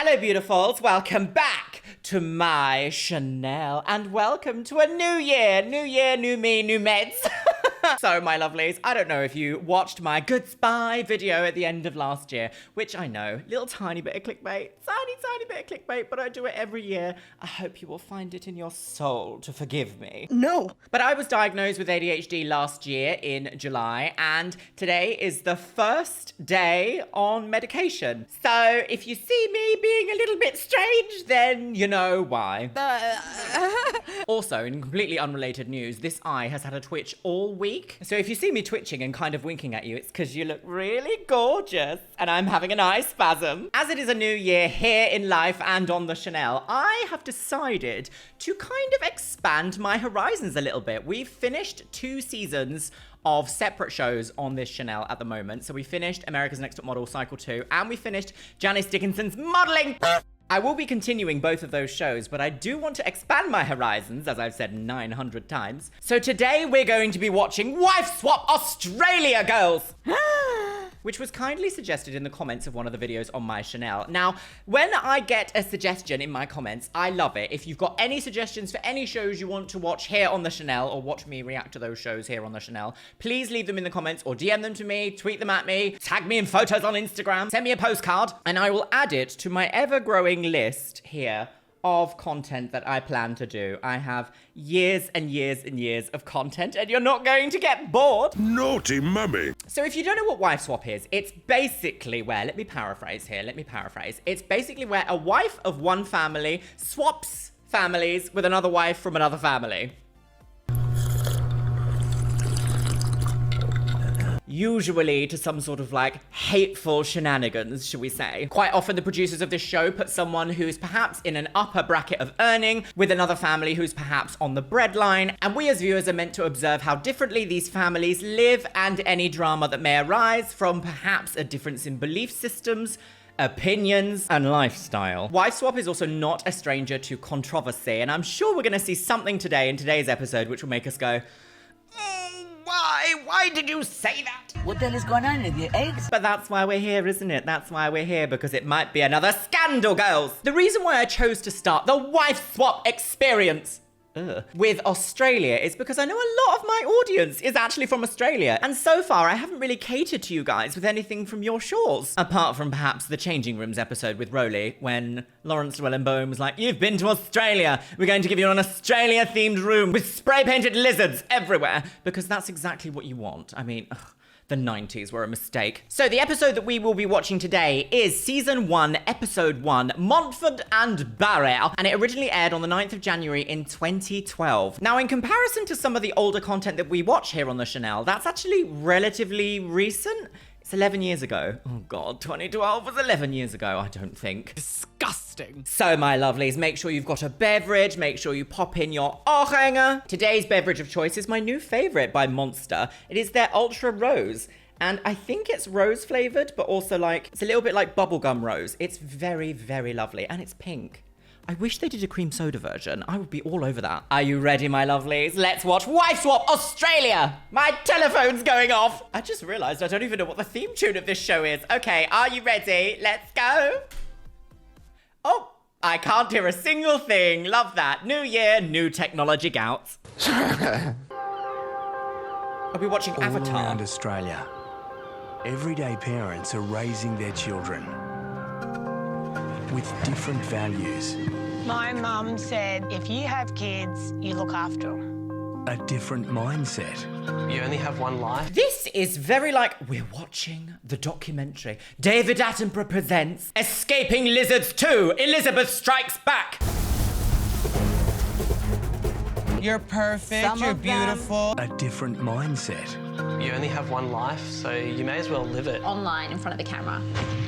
Hello, beautifuls. Welcome back to my Chanel, and welcome to a new year. New year, new me, new meds. So, my lovelies, I don't know if you watched my Good Spy video at the end of last year, which I know, little tiny bit of clickbait, tiny bit of clickbait, but I do it every year. I hope you will find it in your soul to forgive me. No. But I was diagnosed with ADHD last year in July, and today is the first day on medication. So, if you see me being a little bit strange, then you know why. Also, in completely unrelated news, this eye has had a twitch all week. So if you see me twitching and kind of winking at you, it's because you look really gorgeous and I'm having an eye spasm. As it is a new year here in life and on the Chanel, I have decided to kind of expand my horizons a little bit. We've finished 2 seasons of separate shows on this Chanel at the moment. So we finished America's Next Top Model Cycle 2 and we finished Janice Dickinson's Modeling. I will be continuing both of those shows, but I do want to expand my horizons, as I've said 900 times. So today we're going to be watching Wife Swap Australia, girls! Which was kindly suggested in the comments of one of the videos on my Chanel. Now, when I get a suggestion in my comments, I love it. If you've got any suggestions for any shows you want to watch here on the Chanel, or watch me react to those shows here on the Chanel, please leave them in the comments or DM them to me, tweet them at me, tag me in photos on Instagram, send me a postcard, and I will add it to my ever-growing list here of content that I plan to do. I have years and years and years of content, and you're not going to get bored. Naughty mummy. So if you don't know what wife swap is, it's basically where, let me paraphrase. It's basically where a wife of one family swaps families with another wife from another family. Usually to some sort of like hateful shenanigans, should we say. Quite often the producers of this show put someone who's perhaps in an upper bracket of earning with another family who's perhaps on the breadline, and we as viewers are meant to observe how differently these families live and any drama that may arise from perhaps a difference in belief systems, opinions, and lifestyle. Wife swap is also not a stranger to controversy, and I'm sure we're gonna see something today in today's episode which will make us go, why? Why did you say that? What the hell is going on with your eggs? But that's why we're here, isn't it? That's why we're here, because it might be another scandal, girls. The reason why I chose to start the wife swap experience with Australia is because I know a lot of my audience is actually from Australia. And so far, I haven't really catered to you guys with anything from your shores. Apart from perhaps the Changing Rooms episode with Roly, when Lawrence Llewellyn-Bowen was like, you've been to Australia. We're going to give you an Australia-themed room with spray-painted lizards everywhere. Because that's exactly what you want. I mean, the 90s were a mistake. So the episode that we will be watching today is Season 1, Episode 1, Montford and Barrett, and it originally aired on the 9th of January in 2012. Now, in comparison to some of the older content that we watch here on the Chanel, that's actually relatively recent. It's 11 years ago. Oh God, 2012 was 11 years ago, I don't think. Disgusting. So, my lovelies, make sure you've got a beverage, make sure you pop in your Ohrhanger. Today's beverage of choice is my new favorite by Monster. It is their Ultra Rose. And I think it's rose flavored, but also like, it's a little bit like bubblegum rose. It's very, very lovely, and it's pink. I wish they did a cream soda version. I would be all over that. Are you ready, my lovelies? Let's watch Wife Swap Australia! My telephone's going off! I just realised I don't even know what the theme tune of this show is. Okay, are you ready? Let's go! Oh, I can't hear a single thing. Love that. New year, new technology gouts. Are we watching All Avatar? around Australia, everyday parents are raising their children with different values. My mum said, if you have kids, you look after them. A different mindset. You only have one life. This is very like, we're watching the documentary. David Attenborough presents Escaping Lizards 2, Elizabeth Strikes Back. You're perfect, you're beautiful. A different mindset. You only have one life, so you may as well live it. Online in front of the camera.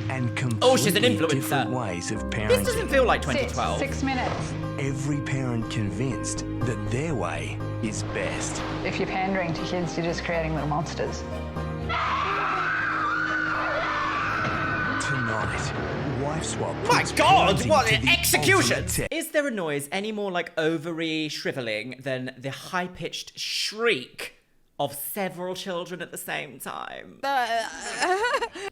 And completely Oh, she's an influencer. different ways of parenting. This doesn't feel like 2012. 6 minutes. Every parent convinced that their way is best. If you're pandering to kids, you're just creating little monsters. Tonight, Wife Swap. My puts God, parenting what to an the execution! ultimate test. Is there a noise any more like ovary shriveling than the high-pitched shriek of several children at the same time?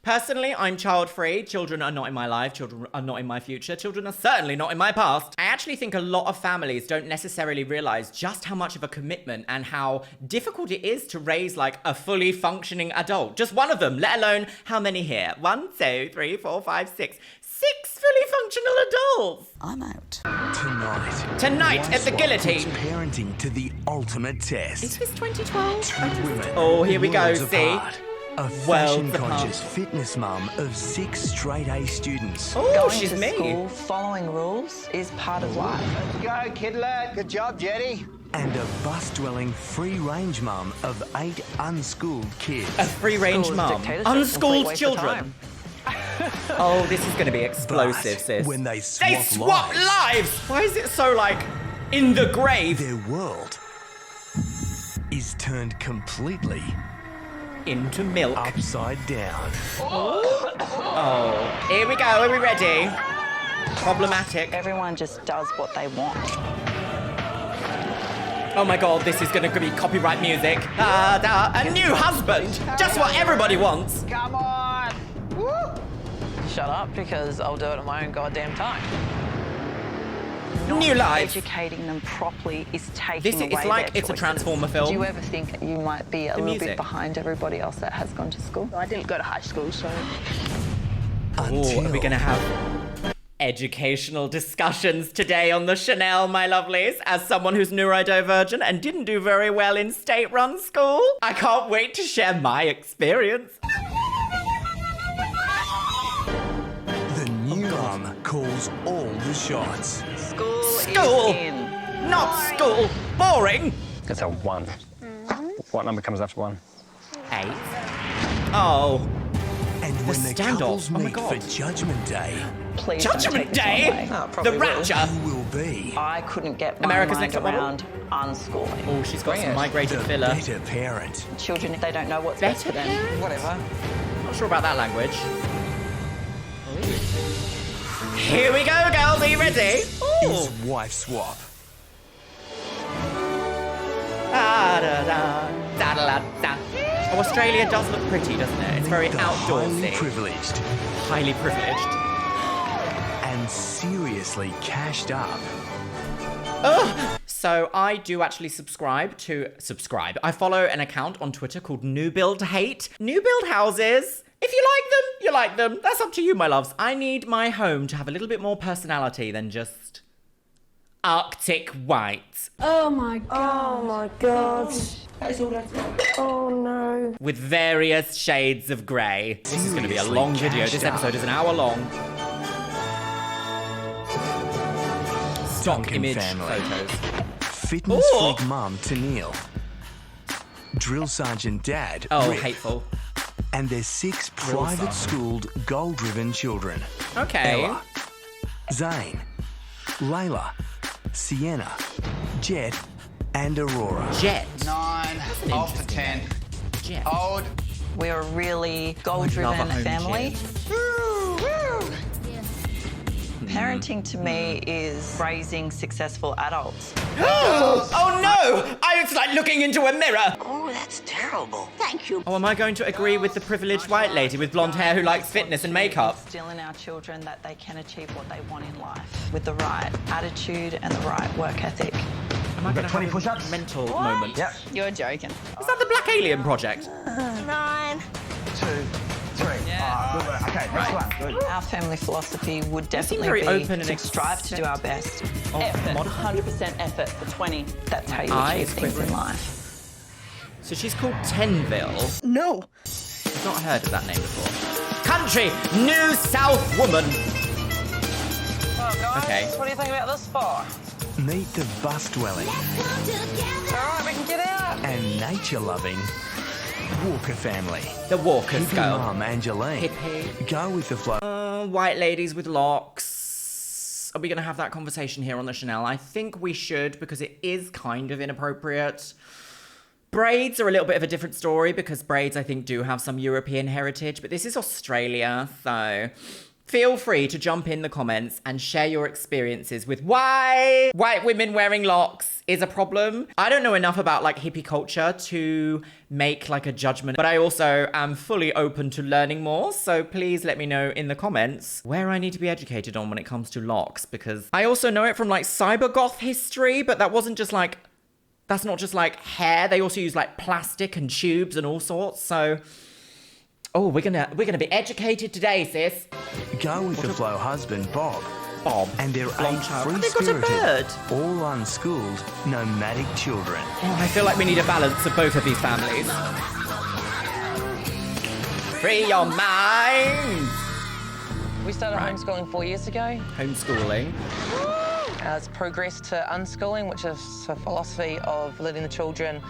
Personally, I'm child-free. Children are not in my life. Children are not in my future. Children are certainly not in my past. I actually think a lot of families don't necessarily realize just how much of a commitment and how difficult it is to raise like a fully functioning adult. Just one of them, let alone how many here? 1, 2, 3, 4, 5, 6. 6 fully functional adults. I'm out. Tonight at the Wife guillotine. puts parenting to the ultimate test. Is this 2012? Two women. Oh, here we go, worlds see? apart. A Worlds fashion-conscious apart. fitness mum of 6 straight-A students. Oh, Going she's to me. school, following rules is part of life. Go, kidlet. Good job, Jetty. And a bus-dwelling, free-range mum of 8 unschooled kids. A free-range School is mum. dictatorship, complete Unschooled waste of children. time. Oh, this is going to be explosive, But sis. when they They swap swap lives! Why is it so, like, in the grave? their world is turned completely Into milk. upside down. Oh, here we go. Are we ready? Problematic. Everyone just does what they want. Oh my god, this is going to be copyright music. A new husband! Just what everybody wants. Come on. Woo. Shut up, because I'll do it at my own goddamn time. New life. Educating them properly is taking This away is like their it's a choices. Transformer film. Do you ever think that you might be a little music. bit behind everybody else that has gone to school? I didn't go to high school, so... Oh, are we going to have educational discussions today on the Chanel, my lovelies? As someone who's neurodivergent and didn't do very well in state-run school, I can't wait to share my experience. The new mum calls all the shots. School! Is in. Not school! Boring! It's a 1. What number comes after 1? 8. Oh. And when the standoff. couples Oh my meet God. for Judgment Day, Please don't Judgment take this Day? wrong way. The rapture? who will be I couldn't get my America's mind Next Top Model? around unschooling. Oh, she's got some the migrated filler. better parent? Children, if they don't know what's best for them, Better? whatever. Not sure about that language. Here we go, girls. Are you ready? Ooh. Is wife swap. Da-da-da, oh, Australia does look pretty, doesn't it? It's very The highly outdoorsy. privileged Highly privileged. and seriously cashed up. So I do actually subscribe. I follow an account on Twitter called New Build Hate. New build houses. If you like them, you like them. That's up to you, my loves. I need my home to have a little bit more personality than just Arctic white. Oh my god. Oh no. With various shades of grey. This is going to be a Seriously long video. This cashed up. episode is an hour long. Stock Duncan image family. photos. Fitness Ooh. freak mum Tennille. Drill sergeant dad Oh, Rick. hateful. And their 6 private schooled goal-driven children. Okay. Ella, Zane, Layla, Sienna, Jet, and Aurora. Jet. 9 off the 10. Jet. Old. We're a really Love a goal-driven home family. gym. Parenting to me is raising successful adults. Oh no! It's like looking into a mirror. Oh, that's terrible. Thank you. Oh, am I going to agree with the privileged white lady with blonde hair who likes fitness and makeup? Instill in our children that they can achieve what they want in life with the right attitude and the right work ethic. Am I going to 20 have push-ups? a mental moment? Yep. You're joking. Is that the Black Alien Project? 9. 2, 3. Good work. Okay, next one. Good. Our family philosophy would seem definitely very be open and to strive to do our best. Oh, Effort, modern. 100% effort for 20. That's how you Eyes achieve things in quivering. life. So she's called Tenville. No. I've not heard of that name before. Country, New South Woman. Oh, guys, Okay. what do you think about this bar? Meet the bus-dwelling All right, we can get out. and nature-loving Walker family. The Walkers Hippie girl. mum Angeline. Hippie. Go with the flow. White ladies with locks. Are we going to have that conversation here on the Chanel? I think we should, because it is kind of inappropriate. Braids are a little bit of a different story, because braids, I think, do have some European heritage, but this is Australia, so Feel free to jump in the comments and share your experiences with why white women wearing locks is a problem. I don't know enough about like hippie culture to make like a judgment, but I also am fully open to learning more. So please let me know in the comments where I need to be educated on when it comes to locks, because I also know it from like cyber goth history, but that wasn't just like, that's not just like hair. They also use like plastic and tubes and all sorts. So, oh, we're gonna be educated today, sis. Go with the flow husband, Bob. And their 8 free-spirited, all unschooled, nomadic children. Oh, I feel like we need a balance of both of these families. Free your mind! We started homeschooling 4 years ago. Homeschooling. It's progressed to unschooling, which is a philosophy of letting the children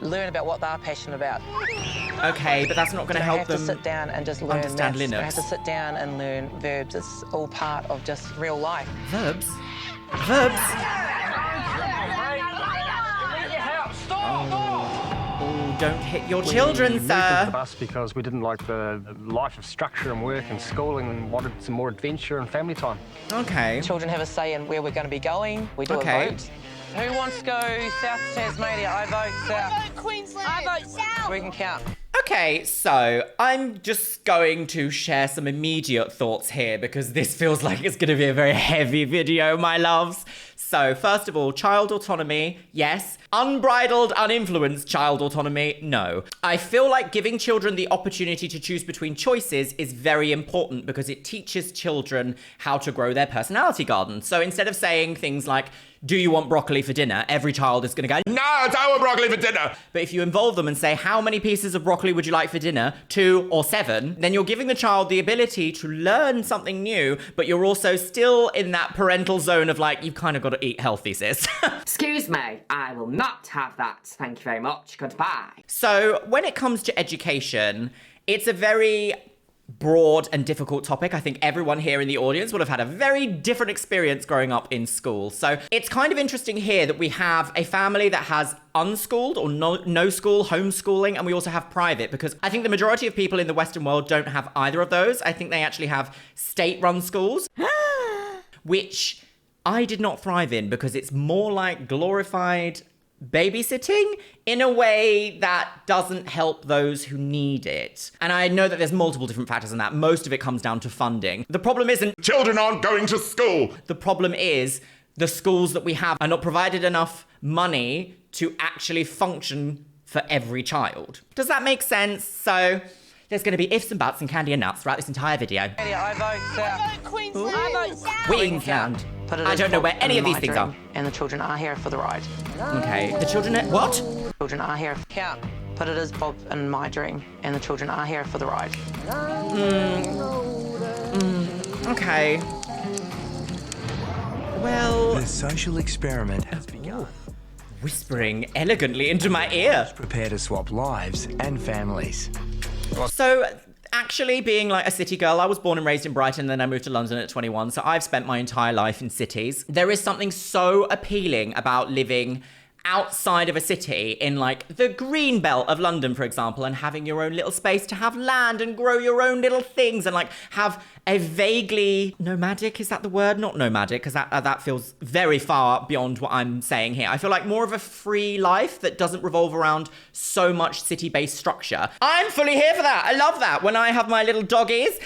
learn about what they're passionate about. Okay, but that's not going to help them to sit down and just learn understand maths. Linux. They have to sit down and learn verbs. It's all part of just real life. Verbs? Verbs? Oh, don't hit your children, We moved sir. into the bus because we didn't like the life of structure and work and schooling and wanted some more adventure and family time. Okay. Children have a say in where we're going to be going. We do Okay. a vote. Who wants to go south to Tasmania? I vote south. I vote Queensland. I vote south. We can count. Okay, so I'm just going to share some immediate thoughts here because this feels like it's going to be a very heavy video, my loves. So first of all, child autonomy, yes. Unbridled, uninfluenced child autonomy, no. I feel like giving children the opportunity to choose between choices is very important because it teaches children how to grow their personality garden. So instead of saying things like, do you want broccoli for dinner? Every child is going to go, no, I don't want broccoli for dinner. But if you involve them and say, how many pieces of broccoli would you like for dinner? 2 or 7? Then you're giving the child the ability to learn something new, but you're also still in that parental zone of like, you've kind of got to eat healthy, sis. Excuse me, I will not have that. Thank you very much. Goodbye. So when it comes to education, it's a very broad and difficult topic. I think everyone here in the audience would have had a very different experience growing up in school. So it's kind of interesting here that we have a family that has unschooled or no school, homeschooling, and we also have private, because I think the majority of people in the Western world don't have either of those. I think they actually have state-run schools, which I did not thrive in because it's more like glorified babysitting in a way that doesn't help those who need it. And I know that there's multiple different factors in that. Most of it comes down to funding. The problem isn't children aren't going to school. The problem is the schools that we have are not provided enough money to actually function for every child. Does that make sense? So there's going to be ifs and buts and candy and nuts throughout this entire video. I vote south. I vote Queensland. I vote south. Queensland. I don't know where any of these things are. And the children are here for the ride. Okay, the children are... What? Children are here. Count. But it is Bob and my dream. And the children are here for the ride. Okay. Well... The social experiment has begun. Whispering elegantly into my ear. Prepare to swap lives and families. So, actually being like a city girl, I was born and raised in Brighton, then I moved to London at 21, so I've spent my entire life in cities. There is something so appealing about living outside of a city in like the green belt of London, for example, and having your own little space to have land and grow your own little things and like have a vaguely nomadic, is that the word? Not nomadic, because that feels very far beyond what I'm saying here. I feel like more of a free life that doesn't revolve around so much city-based structure. I'm fully here for that. I love that. When I have my little doggies,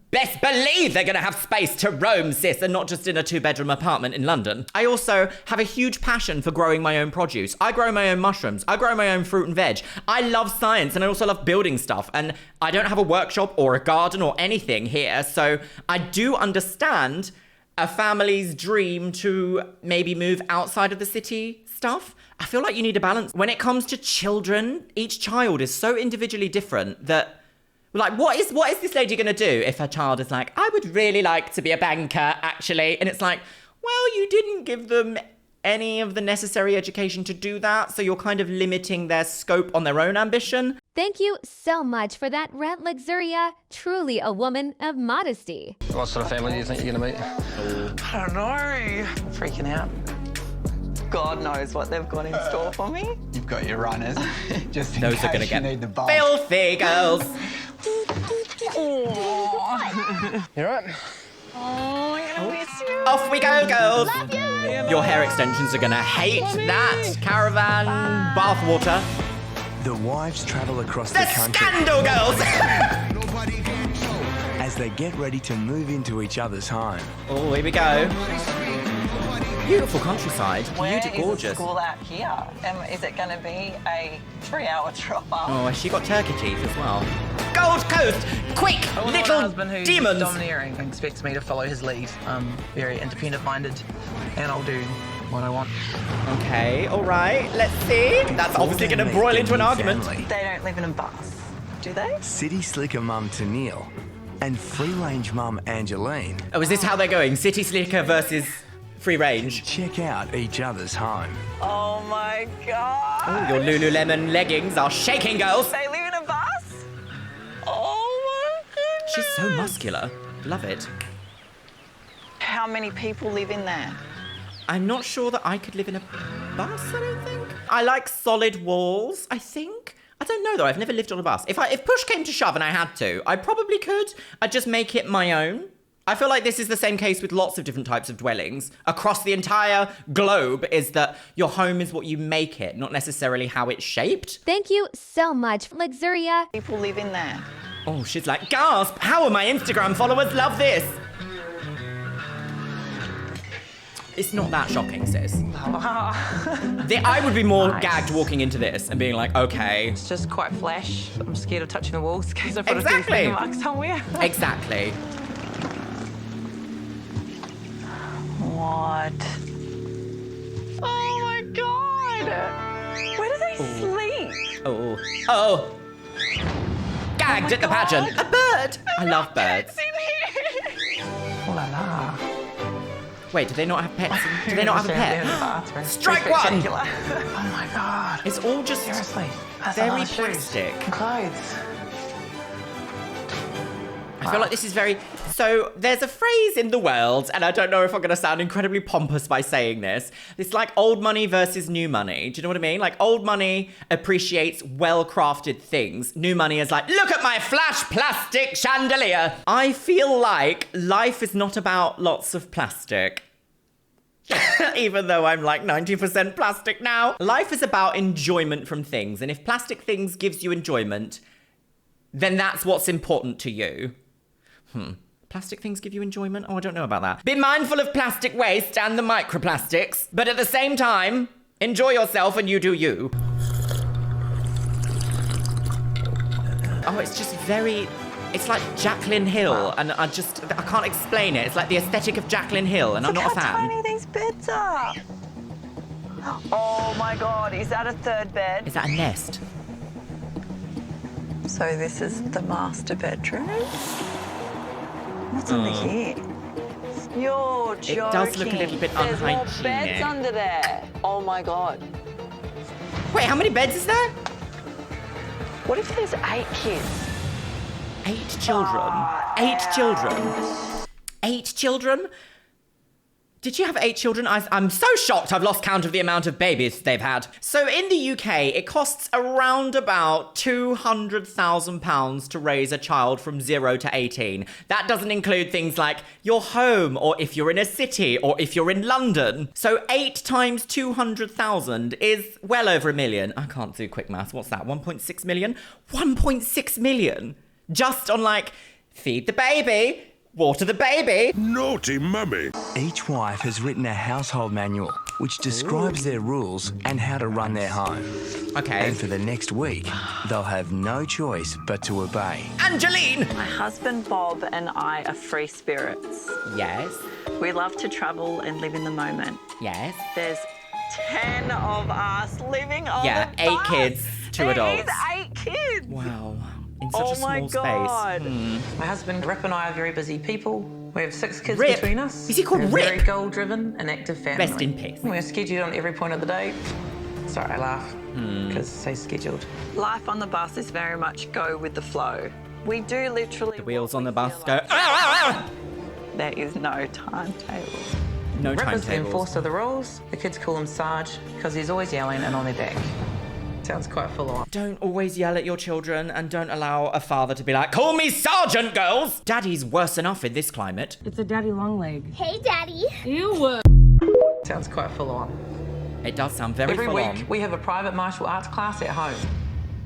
best believe they're gonna have space to roam, sis, and not just in a 2-bedroom apartment in London. I also have a huge passion for growing my own produce. I grow my own mushrooms. I grow my own fruit and veg. I love science and I also love building stuff. And I don't have a workshop or a garden or anything here. So I do understand a family's dream to maybe move outside of the city stuff. I feel like you need a balance. When it comes to children, each child is so individually different that like, what is this lady going to do if her child is like, I would really like to be a banker, actually? And it's like, well, you didn't give them any of the necessary education to do that, so you're kind of limiting their scope on their own ambition. Thank you so much for that rant, Luxeria. Truly a woman of modesty. What sort of family do you think you're going to meet? I don't know. I'm freaking out. God knows what they've got in store for me. You've got your runners. Just in Those case are going to you get need the bump. filthy girls. You right? Oh, I'm gonna miss you. Off we go, girls. Love you. Your hair extensions are gonna hate that. Caravan, bathwater. The wives travel across The the country scandal, girls. as they get ready to move into each other's home. Oh, here we go. Beautiful countryside. Where is the Gorgeous. school out here? Is it going to be a 3-hour drop up? Oh, has she got turkey teeth as well? Gold Coast! Quick! I want Little a husband who's demons! domineering and expects me to follow his lead. I'm very independent-minded, and I'll do what I want. Okay, alright, let's see. That's obviously going to broil into an argument. They don't live in a bus, do they? City slicker mum Tennille and free-range mum Angeline. Oh, is this how they're going? City Slicker versus free range? Check out each other's home. Oh my God. Oh, your Lululemon leggings are shaking, girls. They live in a bus? Oh my goodness. She's so muscular. Love it. How many people live in there? I'm not sure that I could live in a bus, I don't think. I like solid walls, I think. I don't know though, I've never lived on a bus. If push came to shove and I had to, I probably could. I'd just make it my own. I feel like this is the same case with lots of different types of dwellings across the entire globe, is that your home is what you make it, not necessarily how it's shaped. Thank you so much, Luxeria. People live in there. Oh, she's like, gasp, how will my Instagram followers love this? It's not that shocking, sis. I would be more gagged walking into this and being like, okay. It's just quite flash. I'm scared of touching the walls in case I put Exactly. a mark somewhere. Exactly. What? Oh my God. Where do they sleep? Oh. Oh. Gagged at the pageant. A bird. I love birds. Oh la la. Wait, do they not have pets? Do they not have a pet? Strike one! Oh my God. It's all just Seriously. That's very a lot of shoes plastic. and clothes. I feel like this is very... So there's a phrase in the world, and I don't know if I'm going to sound incredibly pompous by saying this. It's like old money versus new money. Do you know what I mean? Like old money appreciates well-crafted things. New money is like, look at my flash plastic chandelier. I feel like life is not about lots of plastic. Even though I'm like 90% plastic now. Life is about enjoyment from things. And if plastic things gives you enjoyment, then that's what's important to you. Plastic things give you enjoyment? Oh, I don't know about that. Be mindful of plastic waste and the microplastics, but at the same time, enjoy yourself and you do you. Oh, it's just very... It's like Jaclyn Hill, and I can't explain it. It's like the aesthetic of Jaclyn Hill, and I'm not a fan. Look how tiny these beds are. Oh my God, is that a third bed? Is that a nest? So this is the master bedroom? What's under here? You're joking. It does look a little bit There's more unhygienic. beds under there. Oh my God. Wait, how many beds is there? What if there's 8 kids? 8 children. 8 children. 8 children? Did you have 8 children? I'm so shocked I've lost count of the amount of babies they've had. So in the UK, it costs around about £200,000 to raise a child from 0 to 18. That doesn't include things like your home, or if you're in a city, or if you're in London. So 8 times 200,000 is well over $1 million. I can't do quick maths. What's that? 1.6 million? 1.6 million? Just on like, feed the baby, water the baby. Naughty mummy. Each wife has written a household manual which describes their rules and how to run their home. Okay. And for the next week, they'll have no choice but to obey. Angeline! My husband Bob and I are free spirits. Yes. We love to travel and live in the moment. Yes. There's 10 of us living on Yeah, the 8 bus. kids, 2 adults. It is 8 kids. Wow. In such a small my God. space. My husband Rip and I are very busy people. We have 6 kids Rip? between us. Is he called We're a Rip? very goal-driven and active family. Rest in peace. We're scheduled on every point of the day. Sorry, I laugh because say scheduled. Life on the bus is very much go with the flow. We do literally... The wheels on the bus go... There is no timetable. No Rip is the timetables. enforcer of the rules. The kids call him Sarge because he's always yelling and on their back. Sounds quite full on. Don't always yell at your children, and don't allow a father to be like, call me Sergeant, girls! Daddy's worse enough in this climate. It's a daddy long leg. Hey, Daddy. Ew. Sounds quite full on. It does sound very Every full week on. we have a private martial arts class at home.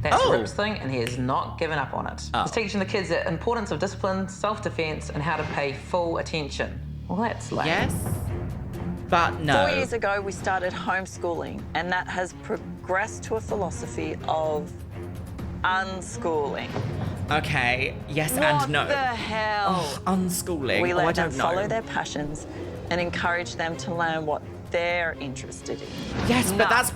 That's Oh. Rip's thing, and he has not given up on it. Oh. He's teaching the kids the importance of discipline, self-defense, and how to pay full attention. Well, that's lame. Yes, but no. 4 years ago, we started homeschooling, and that has progressed to a philosophy of unschooling. Okay, yes What and no. the hell? Oh, unschooling. We Oh, I let them don't know. follow their passions and encourage them to learn what they're interested in. Yes, but that's...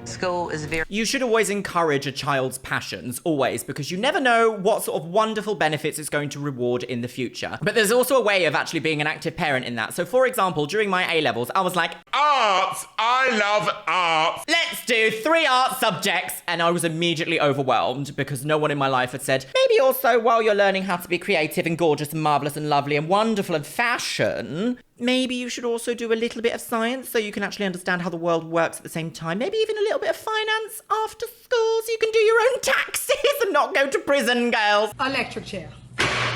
School is very... You should always encourage a child's passions, always, because you never know what sort of wonderful benefits it's going to reward in the future. But there's also a way of actually being an active parent in that. So, for example, during my A-levels, I was like, arts! I love arts! Let's do 3 art subjects! And I was immediately overwhelmed because no one in my life had said, maybe also while you're learning how to be creative and gorgeous and marvellous and lovely and wonderful and fashion, maybe you should also do a little bit of science so you can actually understand how the world works at the same time. Maybe even a little bit of finance after school so you can do your own taxes and not go to prison, girls. Electric chair.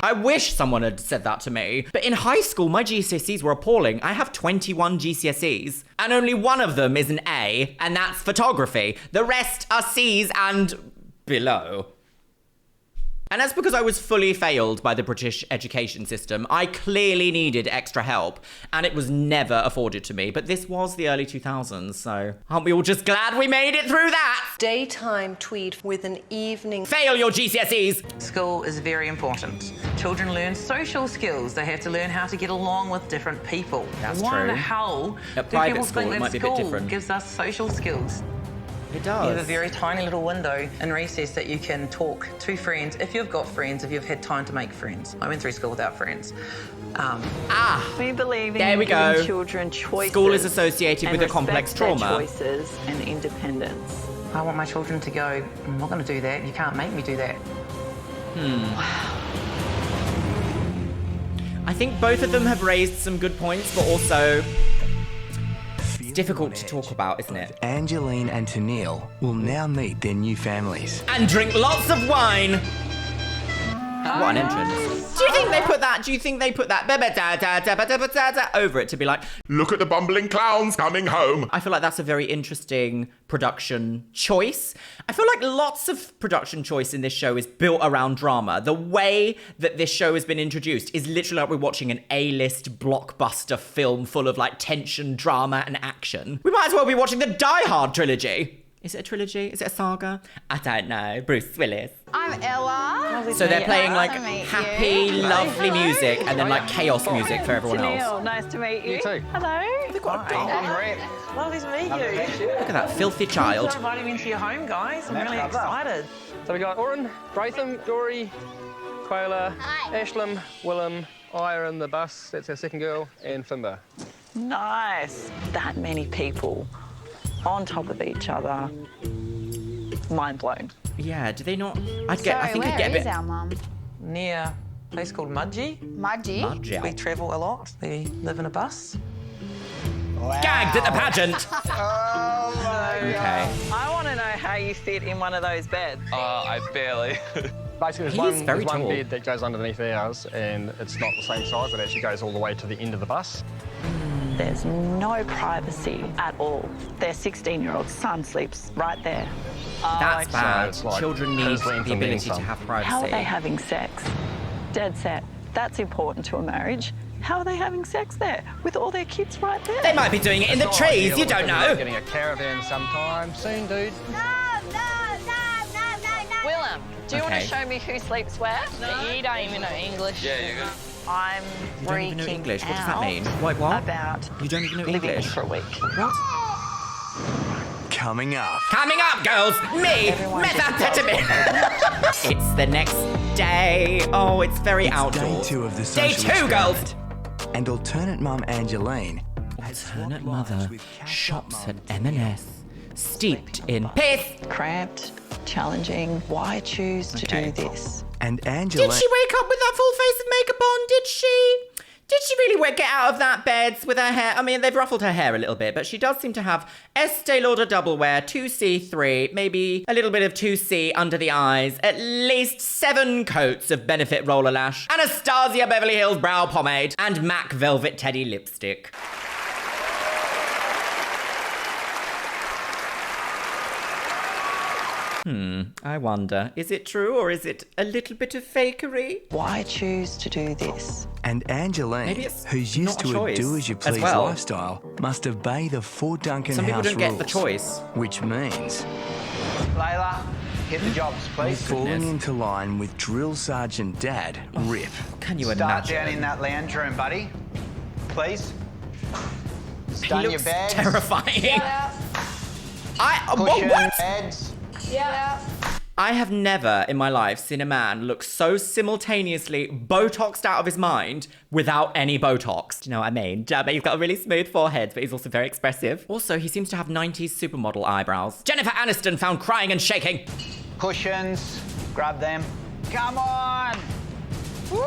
I wish someone had said that to me. But in high school, my GCSEs were appalling. I have 21 GCSEs, and only one of them is an A, and that's photography. The rest are C's and below. And that's because I was fully failed by the British education system. I clearly needed extra help, and it was never afforded to me. But this was the early 2000s, so aren't we all just glad we made it through that? Daytime tweed with an evening... Fail your GCSEs! School is very important. Children learn social skills. They have to learn how to get along with different people. That's Why true. the hell At do private people school, think it that might be a bit school different. gives us social skills? It does. You have a very tiny little window in recess that you can talk to friends, if you've got friends, if you've had time to make friends. I went through school without friends. We believe in There we giving go. children choices. School is associated and with a complex respect their trauma. choices and independence. I want my children to go, I'm not going to do that. You can't make me do that. I think both of them have raised some good points, but also it's difficult to talk about, isn't it? Angeline and Tennille will now meet their new families. And drink lots of wine. What an entrance. Do you think they put that? Do you think they put that over it to be like, look at the bumbling clowns coming home? I feel like that's a very interesting production choice. I feel like lots of production choice in this show is built around drama. The way that this show has been introduced is literally like we're watching an A-list blockbuster film full of like tension, drama, and action. We might as well be watching the Die Hard trilogy. Is it a trilogy? Is it a saga? I don't know. Bruce Willis. I'm Ella. So they're playing like Nice to meet happy, you. lovely music and then like chaos music for everyone else. Tennille, nice to meet you. You too. Hello. They've got a dog. I'm Rip. Lovely to meet you. Look at that filthy child. Thanks for inviting me into your home, guys. I'm really excited. So we got Oren, Bratham, Dory, Quayla, Ashlam, Willem, I are in the bus, that's our second girl, and Finbar. Nice. That many people on top of each other. Mind blown. Yeah, do they not? I think I'd get a bit. our mum? Near a place called Mudgee. Mudgee? Mudgee. We travel a lot. We live in a bus. Gagged at the pageant. Okay. I want to know how you fit in one of those beds. I barely. Basically, He is very there's one tall. bed that goes underneath ours, and it's not the same size. It actually goes all the way to the end of the bus. There's no privacy at all. Their 16-year-old son sleeps right there. That's bad. So it's like Children need his length the and then ability to some. have privacy. How are they having sex? Dead set. That's important to a marriage. How are they having sex there with all their kids right there? They might be doing it in the It's not trees, ideal. you We're don't thinking about know. Getting a caravan sometime soon, dude. Willem, do you want Okay. to show me who sleeps where? No. You don't even know English. Yeah, you're good. I'm You don't even know freaking English. What does that out mean? Wait, what? about You don't even know living English. for a week. What? Coming up. Coming up, girls, me, methamphetamine. It's the next day. Oh, it's very Day outdoors. 2 of the Day social 2, girls. experiment. And alternate mum Angeline has Alternate swapped mother lives with cat shops mum at M&S, steeped in piss. Cramped, challenging. Why choose to Okay. do this? And Angeline. Did she wake up with that full face of makeup on? Did she? Did she really get out of that bed with her hair? I mean, they've ruffled her hair a little bit, but she does seem to have Estee Lauder double wear, 2C3, maybe a little bit of 2C under the eyes, at least 7 coats of Benefit Roller Lash, Anastasia Beverly Hills brow pomade, and MAC Velvet Teddy lipstick. I wonder, is it true or is it a little bit of fakery? Why choose to do this? And Angeline, who's used to a do-as-you-please lifestyle, must obey the 4 Duncan Some people House don't get rules, the choice. which means Layla, hit the jobs, please. falling into line with Drill Sergeant Dad, Rip. Can you Start imagine? down in that lounge room, buddy. Please. He Stun your looks bags. terrifying. Yeah. Cushion, What? beds. Yeah. I have never in my life seen a man look so simultaneously Botoxed out of his mind without any Botox. Do you know what I mean? But he's got a really smooth forehead, but he's also very expressive. Also, he seems to have 90s supermodel eyebrows. Jennifer Aniston found crying and shaking. Cushions. Grab them. Come on. Woo.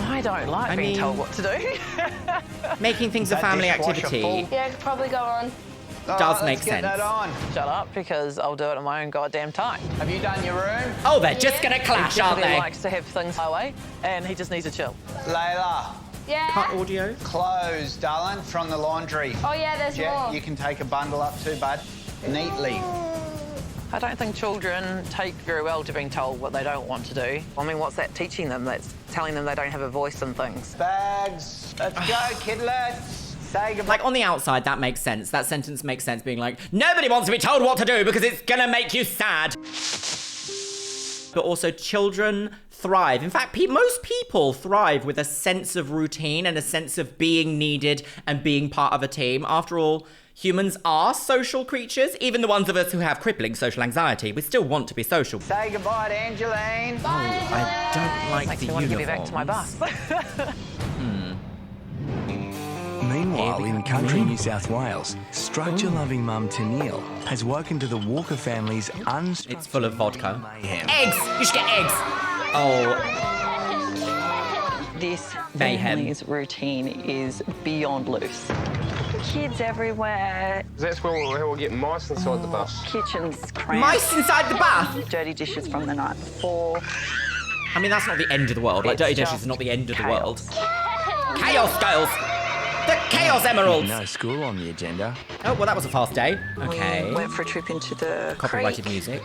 I don't like being told what to do. Making things a That family dishwasher activity full? Yeah, could probably go on. does make let's sense. get that on. Shut up, because I'll do it in my own goddamn time. Have you done your room? Oh, they're just gonna clash, He aren't typically they? likes to have things my way, and he just needs to chill. Layla, Yeah. Cut audio. clothes, darling, from the laundry. Oh yeah, there's more. You can take a bundle up too, bud. Neatly. I don't think children take very well to being told what they don't want to do. I mean, what's that teaching them? That's telling them they don't have a voice in things. Bags. Let's go, kidlets. Say goodbye. Like, on the outside, that makes sense. That sentence makes sense, being like, nobody wants to be told what to do because it's gonna make you sad. But also, children thrive. In fact, most people thrive with a sense of routine and a sense of being needed and being part of a team. After all, humans are social creatures. Even the ones of us who have crippling social anxiety, we still want to be social. Say goodbye to Angeline. I don't like Makes the me want to give uniforms. you back to my bus. Meanwhile, in country New South Wales, structure-loving mum Tennille has woken to the Walker family's unstructured It's full of vodka. mayhem. Eggs! You should get eggs! Oh, This Mayhem. family's routine is beyond loose. Kids everywhere, That's where we'll get mice inside the bus. kitchens cramped, mice inside the bath! dirty dishes from the night before. I mean, that's not the end of the world. Like, It's dirty dishes just is not the end of the chaos. world. Chaos scales! The Chaos Emeralds! No school on the agenda. Oh, well, that was a fast day. Okay. We went for a trip into the Copyrighted creek. music.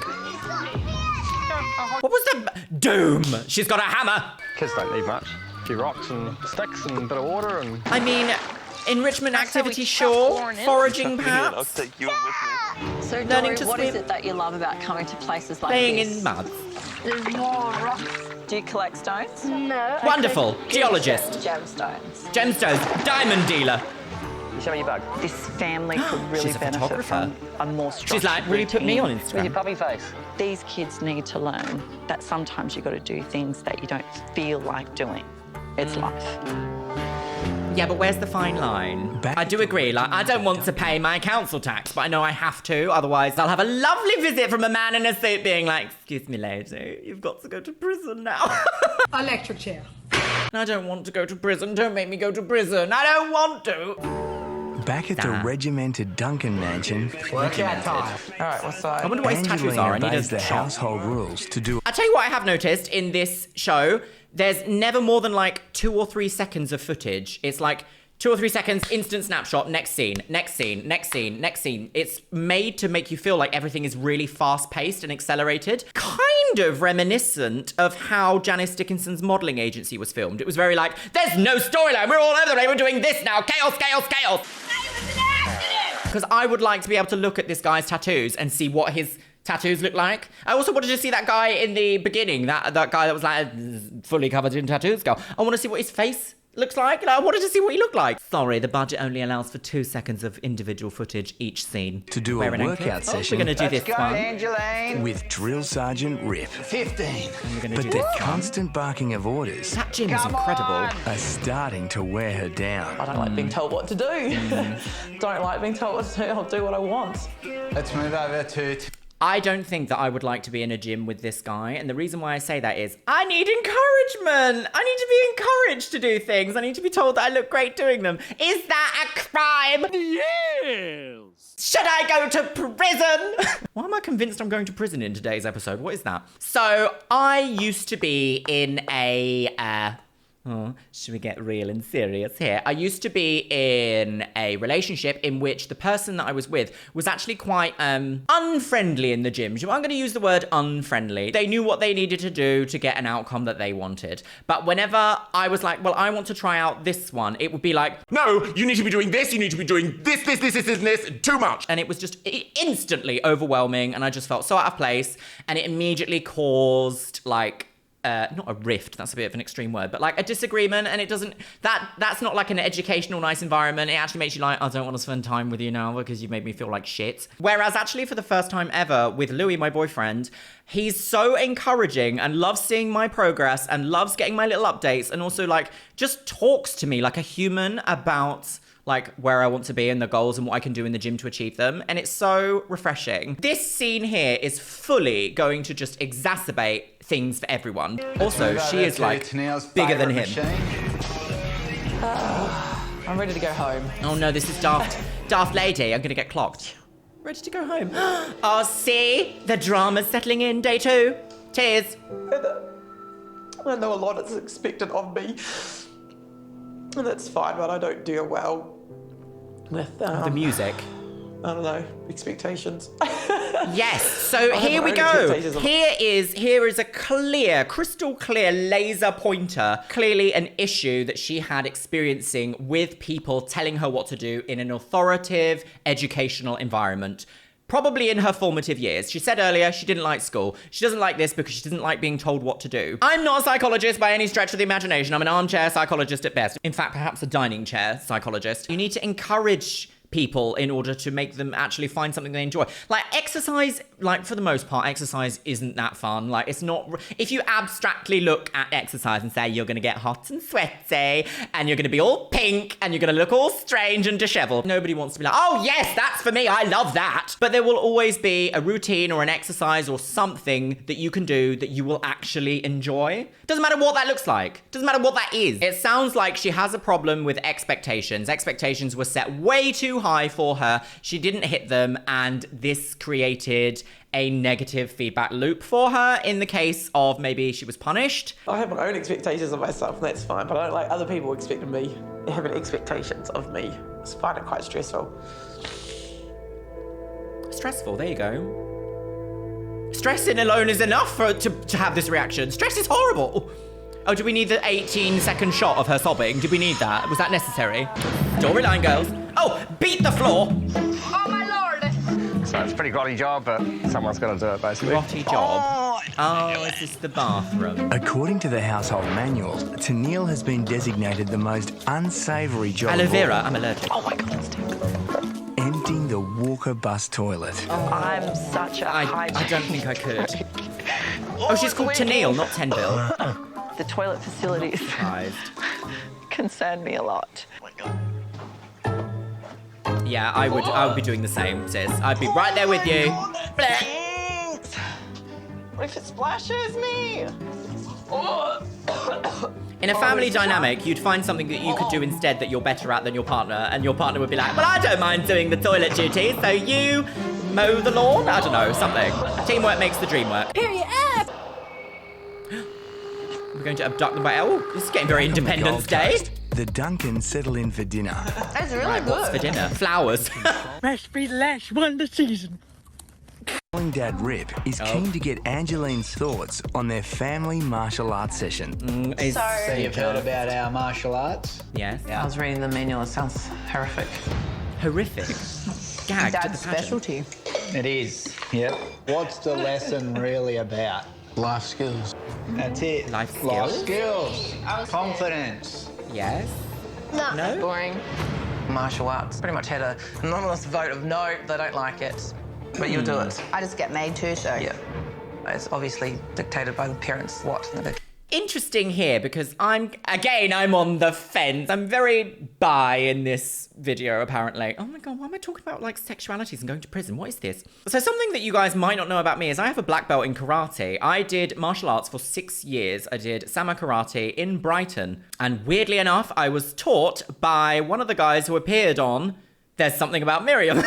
What was the... Doom! She's got a hammer! Kids don't need much. A few rocks and sticks and a bit of water and... I mean, enrichment activity, we sure. cut Foraging, perhaps. So, Learning Dory, to what is swim. it that you love about coming to places like Playing this? in mud. There's more rocks. Do you collect stones? No. Wonderful. Geologist. Gemstones. Gemstones. Diamond dealer. Show me your bug. This family could really She's a benefit photographer. from a more structured She's like, really put me on routine. With your Instagram. puppy face. These kids need to learn that sometimes you've got to do things that you don't feel like doing. It's life. Yeah, but where's the fine line? Back I do agree, like, I don't want to pay my council tax, but I know I have to, otherwise I'll have a lovely visit from a man in a suit being like, excuse me, lady, you've got to go to prison now. Electric chair. I don't want to go to prison, don't make me go to prison, I don't want to. Back at the regimented Duncan mansion, Workout time. All right, what's that? I wonder what his tattoos are, I need obeys a the shot. household rules to do I'll tell you what I have noticed in this show, there's never more than like 2 or 3 seconds of footage. It's like 2 or 3 seconds, instant snapshot, next scene, next scene, next scene, next scene. It's made to make you feel like everything is really fast-paced and accelerated. Kind of reminiscent of how Janice Dickinson's modelling agency was filmed. It was very like, there's no storyline, we're all over the place, we're doing this now, chaos, chaos, chaos. Because I would like to be able to look at this guy's tattoos and see what his tattoos look like. I also wanted to see that guy in the beginning, that guy that was like fully covered in tattoos. Go. I want to see what his face looks like. And I wanted to see what he looked like. Sorry, the budget only allows for 2 seconds of individual footage each scene. to do Wear a an workout anklet. session We're going to do Let's this go, one. Angeline. with Drill Sergeant Rip. 15. We're going to But do the this. constant barking of orders That gym is Come incredible. on. are starting to wear her down. I don't like being told what to do. Don't like being told what to do. I'll do what I want. Let's move over to... I don't think that I would like to be in a gym with this guy. And the reason why I say that is I need encouragement. I need to be encouraged to do things. I need to be told that I look great doing them. Is that a crime? Yes. Should I go to prison? Why am I convinced I'm going to prison in today's episode? What is that? So I used to be in a... should we get real and serious here? I used to be in a relationship in which the person that I was with was actually quite unfriendly in the gym. I'm going to use the word unfriendly. They knew what they needed to do to get an outcome that they wanted. But whenever I was like, well, I want to try out this one, it would be like, no, you need to be doing this, you need to be doing this, too much. And it was just instantly overwhelming, and I just felt so out of place, and it immediately caused like... not a rift, that's a bit of an extreme word, but like a disagreement, and it doesn't, that's not like an educational nice environment. It actually makes you like, I don't want to spend time with you now because you've made me feel like shit. Whereas actually for the first time ever with Louis, my boyfriend, he's so encouraging and loves seeing my progress and loves getting my little updates, and also like just talks to me like a human about like where I want to be and the goals and what I can do in the gym to achieve them. And it's so refreshing. This scene here is fully going to just exacerbate things for everyone. Also, she is like bigger than him. I'm ready to go home. Oh no, this is daft lady. I'm gonna get clocked. Ready to go home. Oh, see? The drama's settling in, day 2. Tears. I know a lot is expected of me. And that's fine, but I don't deal well with the music. I don't know, expectations. Yes, so here we go. Here is a clear, crystal clear laser pointer. Clearly an issue that she had experiencing with people telling her what to do in an authoritative educational environment. Probably in her formative years. She said earlier she didn't like school. She doesn't like this because she doesn't like being told what to do. I'm not a psychologist by any stretch of the imagination. I'm an armchair psychologist at best. In fact, perhaps a dining chair psychologist. You need to encourage people in order to make them actually find something they enjoy. Like exercise, like for the most part, exercise isn't that fun. Like it's not, if you abstractly look at exercise and say you're gonna get hot and sweaty and you're gonna be all pink and you're gonna look all strange and disheveled, nobody wants to be like, oh yes, that's for me, I love that. But there will always be a routine or an exercise or something that you can do that you will actually enjoy. Doesn't matter what that looks like. Doesn't matter what that is. It sounds like she has a problem with expectations. Expectations were set way too high for her. She didn't hit them, and this created a negative feedback loop for her in the case of maybe she was punished. I have my own expectations of myself, and that's fine, but I don't like other people expecting me, having expectations of me. I find it quite stressful. Stressful, there you go. Stressing alone is enough to have this reaction. Stress is horrible. Oh, do we need the 18-second shot of her sobbing? Did we need that? Was that necessary? Storyline, girls. Oh, beat the floor. Oh, my lord. So it's a pretty grotty job, but someone's got to do it, basically. Grotty job. Oh, is this the bathroom? According to the household manual, Tennille has been designated the most unsavoury job Aloe of vera, all. I'm allergic. Oh my God, that's terrible. Emptying the Walker bus toilet. Oh, I'm such a I don't think I could. Oh, she's called Tennille, not Tenville. The toilet facilities concern me a lot. Oh my God. Yeah, I would be doing the same, sis. I'd be right there with you. Thanks. What if it splashes me? In a family dynamic, you'd find something that you could do instead that you're better at than your partner, and your partner would be like, well, I don't mind doing the toilet duties, so you mow the lawn? I don't know, something. Teamwork makes the dream work. Period. We're going to abduct them by... Oh, this is getting very Independence Day. The Duncans settle in for dinner. That's really Right, good. what's for dinner? Flowers. Must be the last one this season. Dad Rip is keen to get Angeline's thoughts on their family martial arts session. So you've heard about our martial arts? Yes. I was reading the manual, it sounds horrific. Horrific. Gagged at Dad's the pageant. specialty. It is, yep. What's the lesson really about? Life skills. That's it. Life skills? Life skills. Confidence. Yes. No. Boring. Martial arts pretty much had an anonymous vote of no, they don't like it, but you'll do it. I just get made to, so. Yeah. It's obviously dictated by the parents what. interesting here because I'm on the fence. I'm very bi in this video, apparently. Oh my God, why am I talking about like sexualities and going to prison? What is this? So something that you guys might not know about me is I have a black belt in karate. I did martial arts for 6 years. I did Sama Karate in Brighton. And weirdly enough, I was taught by one of the guys who appeared on There's Something About Miriam.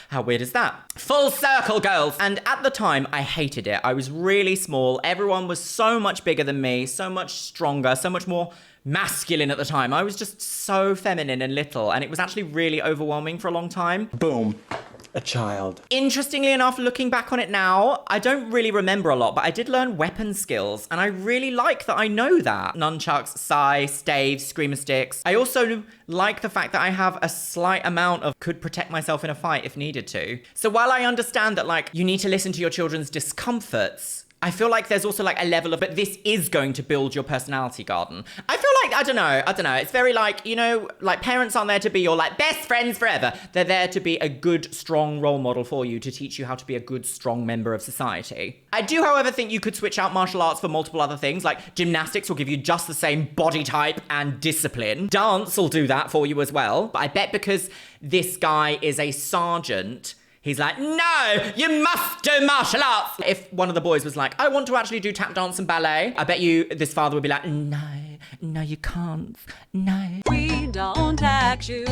How weird is that? Full circle, girls. And at the time, I hated it. I was really small. Everyone was so much bigger than me, so much stronger, so much more masculine at the time. I was just so feminine and little, and it was actually really overwhelming for a long time. Boom. A child. Interestingly enough, looking back on it now, I don't really remember a lot, but I did learn weapon skills, and I really like that I know that. Nunchucks, sai, staves, screamer sticks. I also like the fact that I have a slight amount of could protect myself in a fight if needed to. So while I understand that, like, you need to listen to your children's discomforts, I feel like there's also like a level of, but this is going to build your personality garden. I feel like, I don't know. It's very like, you know, like parents aren't there to be your like best friends forever. They're there to be a good, strong role model for you to teach you how to be a good, strong member of society. I do, however, think you could switch out martial arts for multiple other things. Like gymnastics will give you just the same body type and discipline. Dance will do that for you as well. But I bet because this guy is a sergeant, he's like, no, you must do martial arts. If one of the boys was like, I want to actually do tap dance and ballet, I bet you this father would be like, no, you can't. No. We don't actually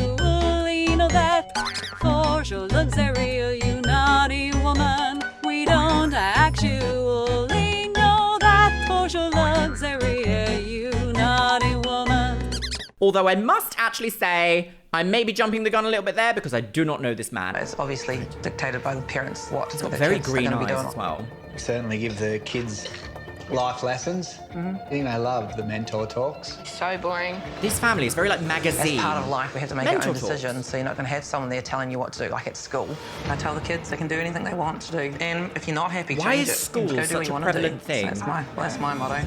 know that for your Luxeria, you naughty woman. We don't actually know that for your Luxeria, you naughty woman. Although I must actually say, I may be jumping the gun a little bit there because I do not know this man. It's obviously dictated by the parents what He's got very green eyes as well. Certainly give the kids life lessons. I think they love the mentor talks. So boring. This family is very like magazine. As part of life, we have to make mentor our own decisions, so you're not going to have someone there telling you what to do, like at school. I tell the kids they can do anything they want to do, and if you're not happy, why change is it. school Go do such what you a want prevalent to do. thing? So that's my motto.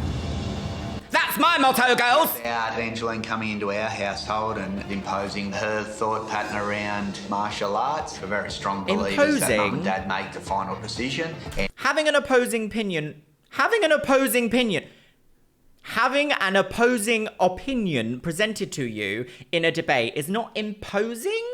That's my motto, girls! Angeline coming into our household and imposing her thought pattern around martial arts. We're very strong believers that mum and dad make the final decision. Having an opposing opinion presented to you in a debate is not imposing.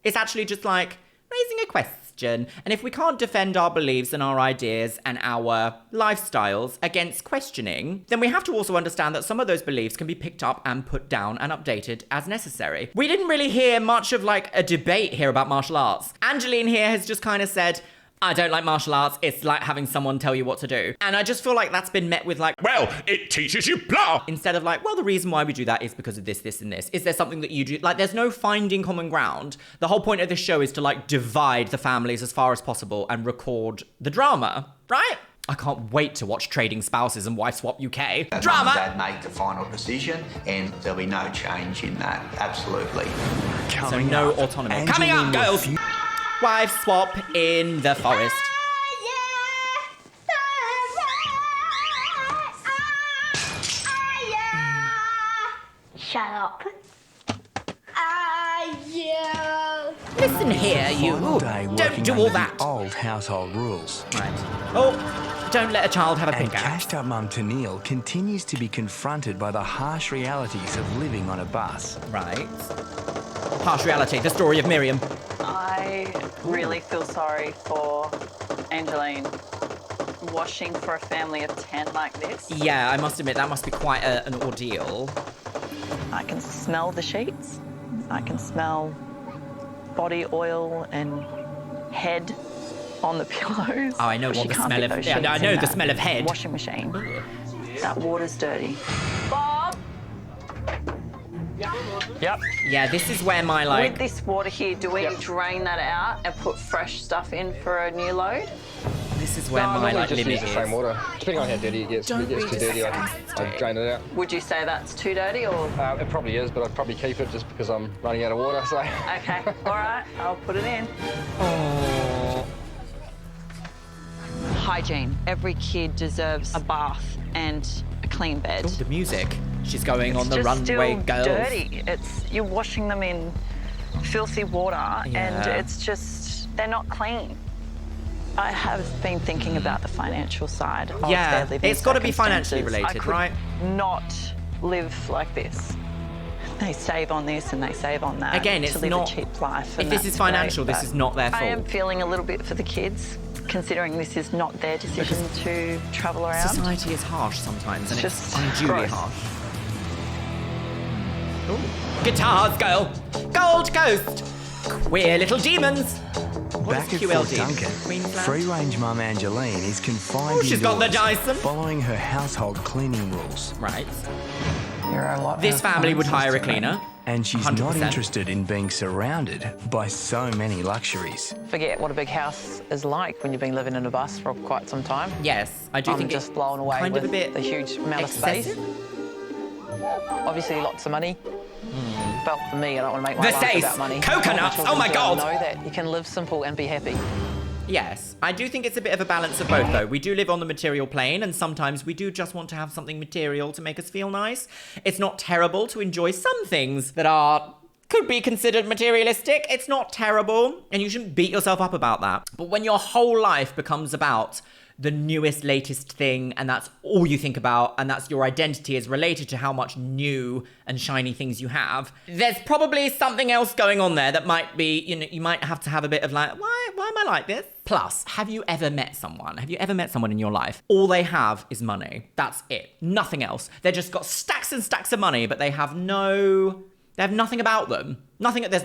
It's actually just like raising a question. And if we can't defend our beliefs and our ideas and our lifestyles against questioning, then we have to also understand that some of those beliefs can be picked up and put down and updated as necessary. We didn't really hear much of like a debate here about martial arts. Angeline here has just kind of said, I don't like martial arts. It's like having someone tell you what to do. And I just feel like that's been met with like, well, it teaches you blah. Instead of like, well, the reason why we do that is because of this, this, and this. Is there something that you do? Like, there's no finding common ground. The whole point of this show is to like divide the families as far as possible and record the drama, right? I can't wait to watch Trading Spouses and Wife Swap UK. Drama! Mum and dad make the final decision, and there'll be no change in that. Absolutely. So no autonomy. Coming up, girls! Wife swap in the forest. Shut up. Listen here, you. Don't do all that. Old household rules. Right. Oh, don't let a child have a And pickaxe. cashed-up mum Tennille continues to be confronted by the harsh realities of living on a bus. Right. Harsh reality, the story of Miriam. I really feel sorry for Angeline washing for a family of 10 like this. Yeah, I must admit, that must be quite an ordeal. I can smell the sheets. I can smell body oil and head on the pillows. Oh, I know what the smell of... Yeah, I know the smell of head. Washing machine. That water's dirty. Bob! Yep. Yeah, this is where my, like... With this water here, do we drain that out and put fresh stuff in for a new load? This is where my, like, just limit use the same water. Depending on how dirty it gets. If it gets too dirty, I drain it out. Would you say that's too dirty, or...? It probably is, but I'd probably keep it just because I'm running out of water, so... Okay, all right, I'll put it in. Oh. Hygiene. Every kid deserves a bath and a clean bed. Oh, the music. She's going on the It's just runway, still girls. dirty. You're washing them in filthy water, and it's just, they're not clean. I have been thinking about the financial side of Yeah, their living it's got to be financially circumstances. related, I could right? not live like this. They save on this and they save on that. Again, it's to live not- a cheap life. if and this that's is financial, great, this but is not their I am fault. feeling a little bit for the kids, considering this is not their decision to travel around. Society is harsh sometimes, and it's Just unduly gross. harsh. Ooh. Guitars, girl! Gold Coast! Queer little demons! What Back is at Fort QLD? Duncan, Queensland? free-range mum Angeline is confined Oh, she's got the indoors, Dyson. following her household cleaning rules. Right. There are a lot This of family would hire a finances to cleaner. And she's not 100%. interested in being surrounded by so many luxuries. Forget what a big house is like when you've been living in a bus for quite some time. Yes, I do I'm think just it's blown away kind with of a bit the huge amount of space. excessive. Obviously, lots of money. But for me, I don't want to make my The life Stace, about money. coconuts, I want oh my my children to God. know that you can live simple and be happy. Yes, I do think it's a bit of a balance of both, though. We do live on the material plane, and sometimes we do just want to have something material to make us feel nice. It's not terrible to enjoy some things that could be considered materialistic. It's not terrible, and you shouldn't beat yourself up about that. But when your whole life becomes about the newest, latest thing, and that's all you think about, and that's your identity is related to how much new and shiny things you have, there's probably something else going on there that might be, you might have to have a bit of like, why am I like this? Plus, have you ever met someone in your life? All they have is money. That's it. Nothing else. They've just got stacks and stacks of money, but they have nothing about them. There's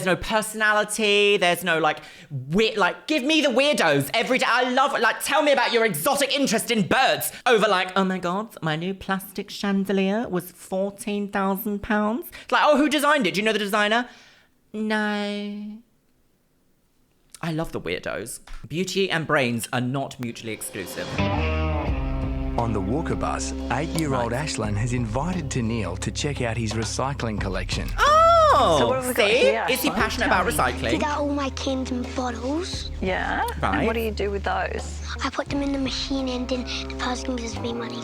no personality. There's no give me the weirdos every day. I love it. Tell me about your exotic interest in birds over oh my God, my new plastic chandelier was £14,000. It's like, oh, who designed it? Do you know the designer? No. I love the weirdos. Beauty and brains are not mutually exclusive. On the Walker bus, 8-year-old Ashlan has invited Tennille to check out his recycling collection. Oh, So what have we got see? here, Is he Ashlan? passionate about Dig recycling? out all my cans and bottles. Yeah? Right. And what do you do with those? I put them in the machine and then the person gives me money.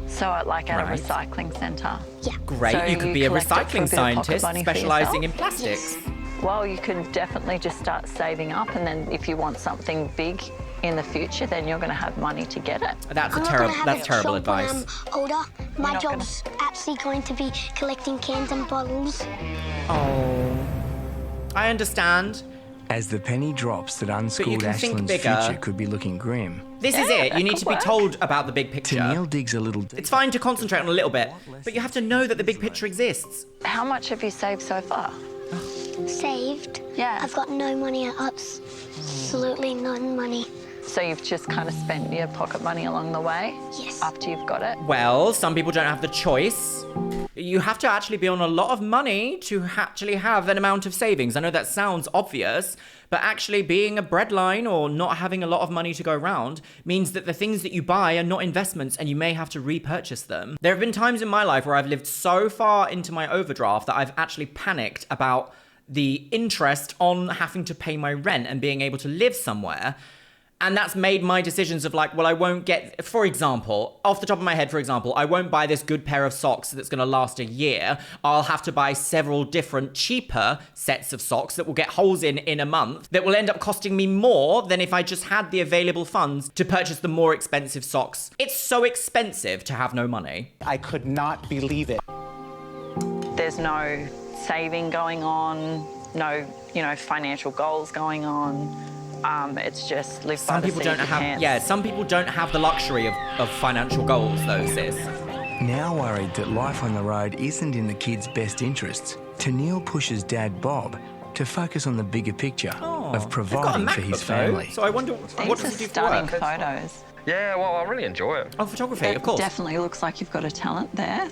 So at a Right. recycling centre? Yeah. Great, So you could you be a collect it for a recycling bit of pocket scientist money for specialising in yourself? plastics. Well, you can definitely just start saving up, and then if you want something big in the future, then you're going to have money to get it. That's I'm not gonna have a terrible job advice. when I'm older. My not gonna- job's actually going to be collecting cans and bottles. Oh, I understand. As the penny drops that unschooled can think Ashlan's bigger. future could be looking grim. This is it. You need to be told about the big picture. Tennille digs a little deeper. It's fine to concentrate on a little bit, but you have to know that the big picture exists. How much have you saved so far? Saved. Yeah. I've got no money. Absolutely no money. So you've just kind of spent your pocket money along the way? Yes. After you've got it? Well, some people don't have the choice. You have to actually be on a lot of money to actually have an amount of savings. I know that sounds obvious, but actually being a breadline or not having a lot of money to go around means that the things that you buy are not investments and you may have to repurchase them. There have been times in my life where I've lived so far into my overdraft that I've actually panicked about the interest on having to pay my rent and being able to live somewhere. And that's made my decisions of I won't get, for example, off the top of my head, I won't buy this good pair of socks that's going to last a year. I'll have to buy several different cheaper sets of socks that will get holes in a month that will end up costing me more than if I just had the available funds to purchase the more expensive socks. It's so expensive to have no money. I could not believe it. There's no saving going on, no, financial goals going on. It's just live by the seat of your pants. Some people don't have the luxury of financial goals, though, sis. Now worried that life on the road isn't in the kids' best interests, Tennille pushes Dad Bob to focus on the bigger picture of providing for his family. So I wonder, what does he do for Stunning work? photos. Yeah, well, I really enjoy it. Oh, photography, It of course. definitely looks like you've got a talent there.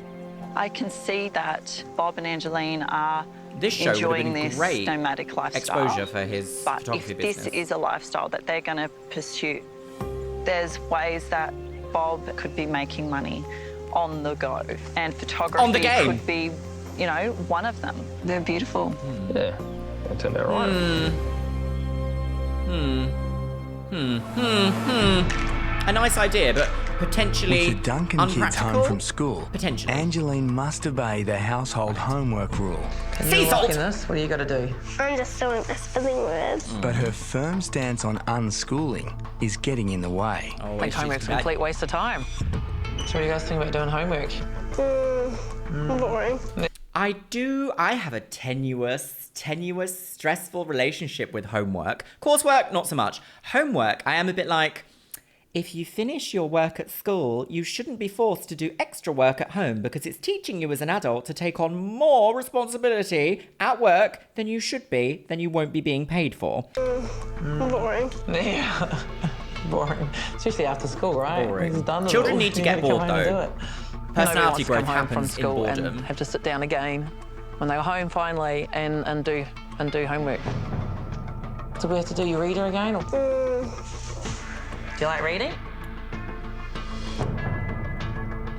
I can see that Bob and Angeline are This show would have enjoying been this great nomadic lifestyle. exposure for his But photography if business. this is a lifestyle that they're going to pursue, there's ways that Bob could be making money on the go, and photography On the game. could be, one of them. They're beautiful. Yeah, that turned out right. A nice idea, but potentially With the Duncan kids home from school, potentially. Angeline must obey the household homework rule. Sea salt! This? What do you got to do? I'm just doing the spelling words. But her firm stance on unschooling is getting in the way. I think homework's a complete waste of time. So what do you guys think about doing homework? Boring. I have a tenuous, stressful relationship with homework. Coursework, not so much. Homework, I am a bit like, if you finish your work at school, you shouldn't be forced to do extra work at home because it's teaching you as an adult to take on more responsibility at work than you should be, than you won't be being paid for. Boring. Yeah. Boring. Especially after school, right? Boring. It's done. Children need to get bored, though. Personality growth come home from happens in school boredom. and have to sit down again when they go home finally and do homework. Do we have to do your reader again? Or... Do you like reading?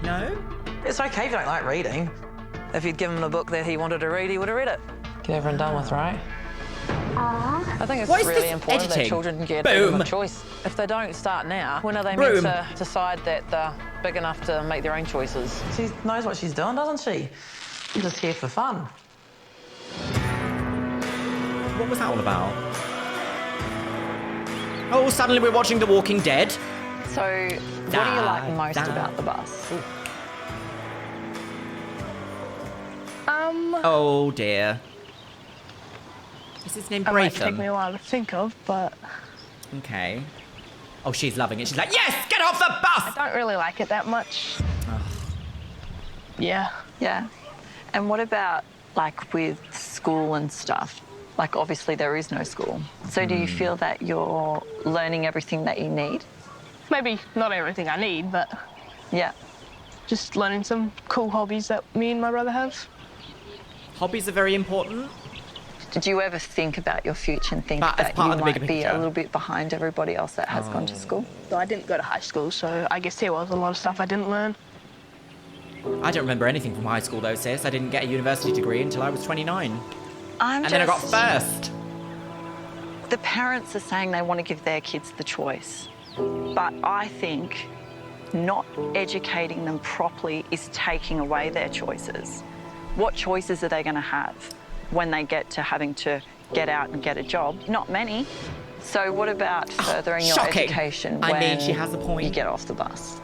No. It's okay if you don't like reading. If you'd given him a book that he wanted to read, he would have read it. Get over and done with, right? I think it's really important that children get a choice. If they don't start now, when are they meant to decide that they're big enough to make their own choices? She knows what she's doing, doesn't she? She's just here for fun. What was that all about? Oh, suddenly we're watching The Walking Dead. So, what do you like most about the bus? Oh dear. Is his name It might take Braitham? me a while to think of, but... Okay. Oh, she's loving it. She's like, yes, get off the bus! I don't really like it that much. Yeah. Yeah. And what about, like, with school and stuff? Like, obviously there is no school. So do you feel that you're learning everything that you need? Maybe not everything I need, but... Yeah. Just learning some cool hobbies that me and my brother have. Hobbies are very important. Did you ever think about your future and think that you might be a little bit behind everybody else that has gone to school? So I didn't go to high school, so I guess there was a lot of stuff I didn't learn. I don't remember anything from high school though, sis. I didn't get a university degree until I was 29. And then I got first. The parents are saying they want to give their kids the choice. But I think not educating them properly is taking away their choices. What choices are they going to have when they get to having to get out and get a job? Not many. So what about furthering your education when she has a point. You get off the bus?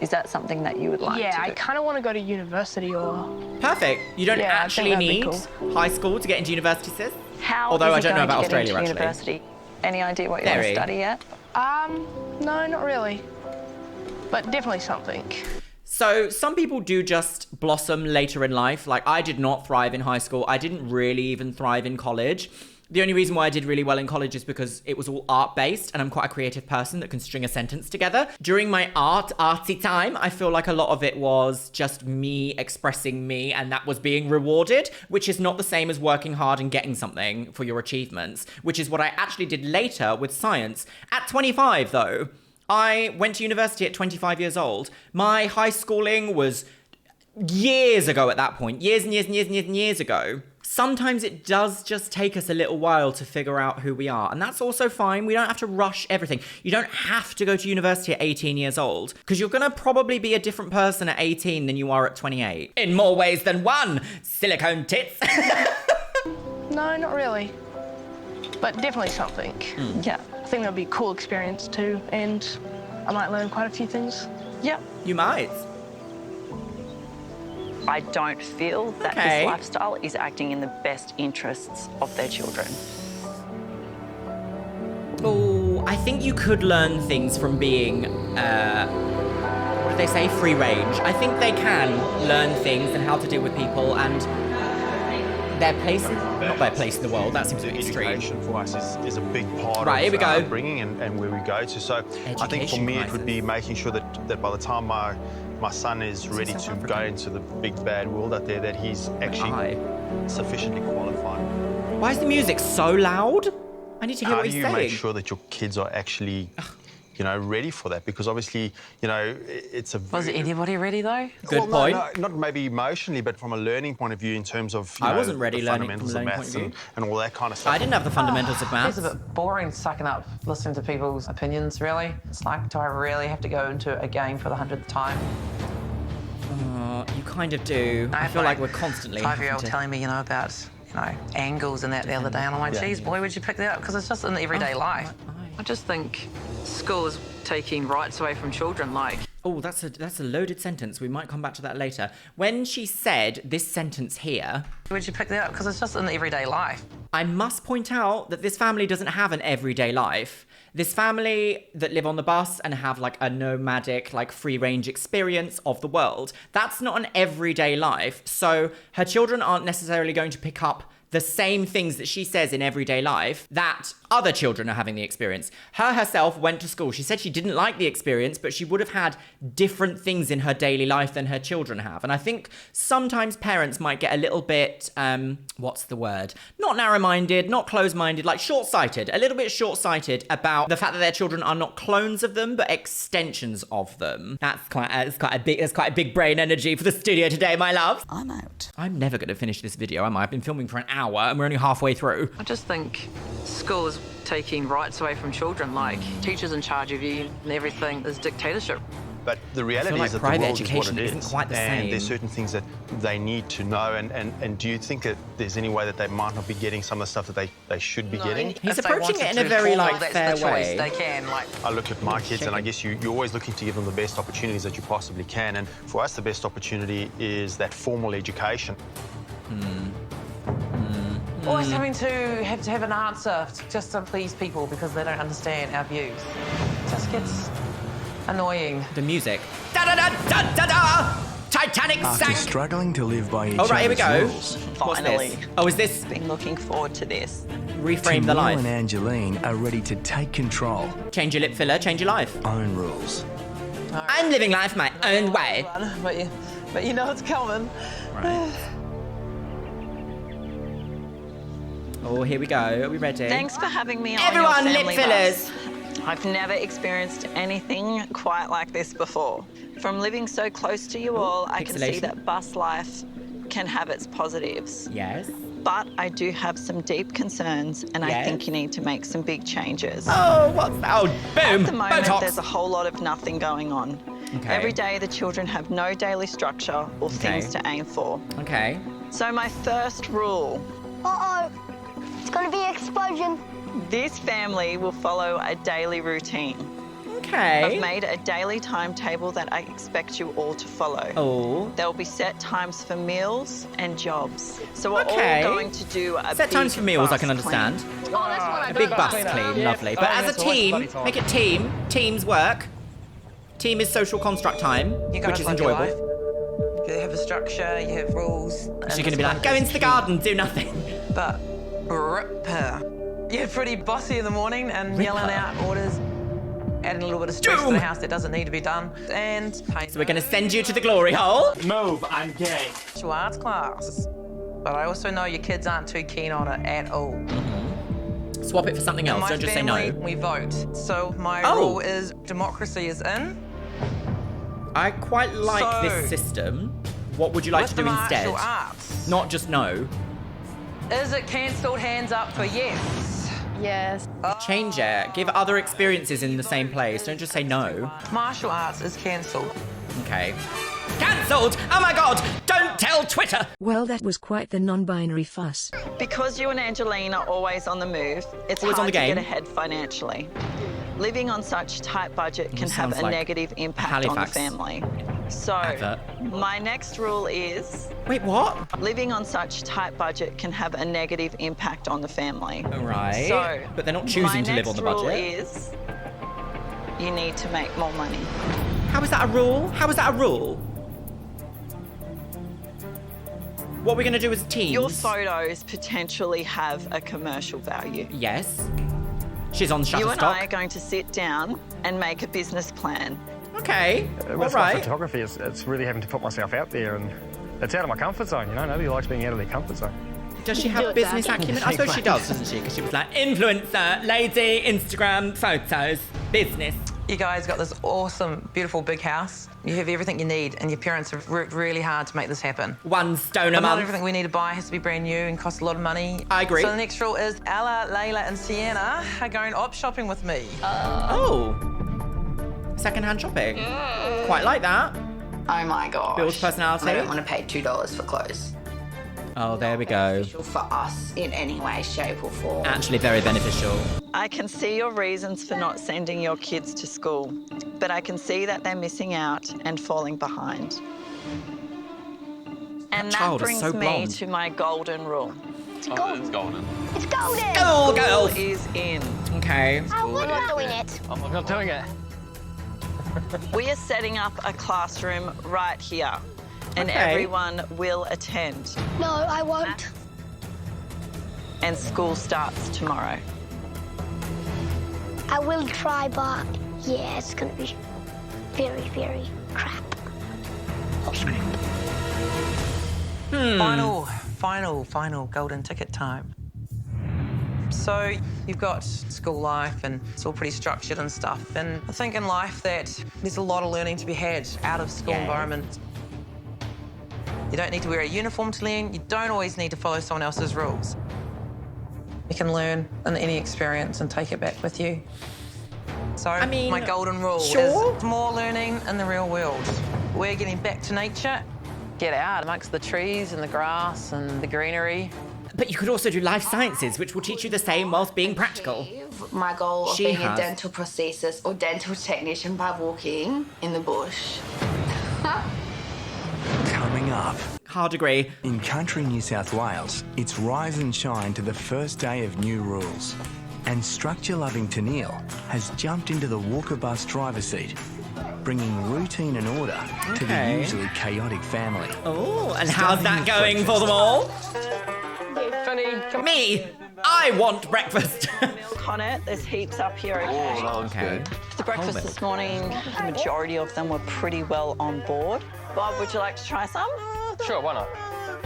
Is that something that you would like to do? Yeah, I kind of want to go to university or... Perfect. You don't actually need high school to get into university, sis? Although I don't know about Australia, actually. University? Any idea what you want to study yet? No, not really. But definitely something. So some people do just blossom later in life. Like, I did not thrive in high school. I didn't really even thrive in college. The only reason why I did really well in college is because it was all art-based and I'm quite a creative person that can string a sentence together. During my artsy time, I feel like a lot of it was just me expressing me and that was being rewarded, which is not the same as working hard and getting something for your achievements, which is what I actually did later with science. At 25, though, I went to university at 25 years old. My high schooling was years ago at that point. Years and years and years and years and years ago. Sometimes it does just take us a little while to figure out who we are. And that's also fine. We don't have to rush everything. You don't have to go to university at 18 years old because you're going to probably be a different person at 18 than you are at 28. In more ways than one. Silicone tits. No, not really. But definitely something. Yeah. I think that'll be a cool experience too, and I might learn quite a few things. Yeah. You might. I don't feel that this lifestyle is acting in the best interests of their children. Oh, I think you could learn things from being, what do they say, free range. I think they can learn things and how to deal with people and their place, not their place in the world, that seems a bit extreme. Education for us is a big part of here we go. Bringing and where we go to. So I think for me it would be making sure that by the time my son is ready to go into the big bad world out there, that he's actually sufficiently qualified. Why is the music so loud? I need to hear what he's saying. How do you make sure that your kids are actually ready for that, because obviously, it's a... Was anybody ready, though? Good point. No, not maybe emotionally, but from a learning point of view in terms of, I wasn't ready the learning fundamentals from a of learning maths point of view. and all that kind of stuff. I didn't have the fundamentals of maths. It's a bit boring sucking up, listening to people's opinions, really. It's like, do I really have to go into a game for the 100th time? You kind of do. I feel like we're constantly... 5-year-old telling me, about, angles and that the other day, and I'm like, geez, boy, would you pick that up? Because it's just in everyday life. I just think school is taking rights away from children, like... Oh, that's a loaded sentence. We might come back to that later. When she said this sentence here... Would you pick that up? Because it's just in everyday life. I must point out that this family doesn't have an everyday life. This family that live on the bus and have like a nomadic, like free-range experience of the world, that's not an everyday life. So her children aren't necessarily going to pick up the same things that she says in everyday life that other children are having the experience. Her herself went to school. She said she didn't like the experience, but she would have had different things in her daily life than her children have. And I think sometimes parents might get a little bit, what's the word? Not narrow-minded, not close-minded, like short-sighted, a little bit short-sighted about the fact that their children are not clones of them, but extensions of them. That's quite a big brain energy for the studio today, my love. I'm out. I'm never going to finish this video, am I? I've been filming for an hour and we're only halfway through. I just think school is taking rights away from children, like teachers in charge of you and everything is dictatorship. But the reality is that the world is what it is, quite the same. And there's certain things that they need to know. And do you think that there's any way that they might not be getting some of the stuff that they should be getting? He's approaching it in a very fair way. They can, I look at my kids, and I guess you're always looking to give them the best opportunities that you possibly can. And for us, the best opportunity is that formal education. Always having to have an answer just to please people because they don't understand our views. It just gets annoying. The music. Da-da-da-da-da-da! Titanic After sank! struggling to live by each Oh, right, here we go. rules, Finally. Oh, is this... Been looking forward to this. Reframe the life. Timur and Angeline are ready to take control. Change your lip filler, change your life. Own rules. I'm living life my own way. But you know it's coming. Right. Oh, here we go. Are we ready? Thanks for having me on Everyone, your lip family fillers. bus. I've never experienced anything quite like this before. From living so close to you all, I can see that bus life can have its positives. Yes. But I do have some deep concerns, and I think you need to make some big changes. Oh, what's that? Oh, boom. At the moment, Botox. there's a whole lot of nothing going on. Okay. Every day, the children have no daily structure or things to aim for. Okay. So my first rule. Uh-oh. It's gonna be an explosion. This family will follow a daily routine. Okay. I've made a daily timetable that I expect you all to follow. Oh. There will be set times for meals and jobs. So we're Okay. all going to do a Set big times for meals, I bus can understand. clean. Oh, that's what I A big bus clean, lovely. But as a team, make it team. Teams work. Team is social construct time, You gotta which is live your enjoyable. life. You have a structure, you have rules. She's going to be like, go into the garden, do nothing. But rip her. You're pretty bossy in the morning and yelling out orders, adding a little bit of stress to the house that doesn't need to be done. And So we're going to send you to the glory hole. Move, I'm gay. to arts class. But I also know your kids aren't too keen on it at all. Swap it for something else, My don't just say family, no. we vote. So my Oh. rule is democracy is in. I quite like So, this system. What would you like with to do the instead? martial arts, Not just no. is it cancelled? Hands up for yes. Yes. Change it. Give other experiences in the same place. Don't just say no. Martial arts is cancelled. Okay. Cancelled! Oh my god! Don't tell Twitter! Well, that was quite the non-binary fuss. Because you and Angeline are always on the move, it's Always on hard the to game. get ahead financially. Living on such tight budget can have sounds a like negative impact on the Halifax family. So, advert. my next rule is... Wait, what? Living on such tight budget can have a negative impact on the family. Right. So, But they're not choosing to live on the budget. My next rule is... You need to make more money. How is that a rule? How is that a rule? What we're going to do as teams... Your photos potentially have a commercial value. Yes. She's on Shutterstock. You and I are going to sit down and make a business plan. Okay, With all my right. photography, it's really having to put myself out there, and it's out of my comfort zone, you know? Nobody likes being out of their comfort zone. Does she have business acumen? I suppose she does, doesn't she? Because she was like, influencer, lady, Instagram, photos, business. You guys got this awesome, beautiful big house. You have everything you need, and your parents have worked really hard to make this happen. One stone a But not month. everything we need to buy has to be brand new and cost a lot of money. I agree. So the next rule is Ella, Layla and Sienna are going op shopping with me. Oh. Second-hand shopping. Quite like that. Oh my gosh. Builds personality. I don't want to pay $2 for clothes. Oh, there we go. For us in any way, shape or form. Actually very beneficial. I can see your reasons for not sending your kids to school, but I can see that they're missing out and falling behind. And that brings me to my golden rule. It's golden. It's golden. It's golden. School girls. Is in. Okay. Oh, we're not doing it. I'm not doing it. We are setting up a classroom right here, and Okay. everyone will attend. No, I won't. And school starts tomorrow. I will try, but yeah, it's gonna be very, very crap. Final golden ticket time. So you've got school life and it's all pretty structured and stuff. And I think in life that there's a lot of learning to be had out of school environment. You don't need to wear a uniform to learn. You don't always need to follow someone else's rules. You can learn in any experience and take it back with you. So my golden rule is more learning in the real world. We're getting back to nature. Get out amongst the trees and the grass and the greenery. But you could also do life sciences, which will teach you the same whilst being practical. My goal of She being has. a dental prosthesis or dental technician by walking in the bush. Coming up. Hard agree. In country New South Wales, it's rise and shine to the first day of new rules. And structure-loving Tennille has jumped into the Walker bus driver's seat, bringing routine and order to the Okay. usually chaotic family. Oh, and how's that going for them all? Me, I want breakfast. Milk on it. There's heaps up here, okay? Okay. For breakfast Whole this morning, the majority of them were pretty well on board. Bob, would you like to try some? Sure, why not?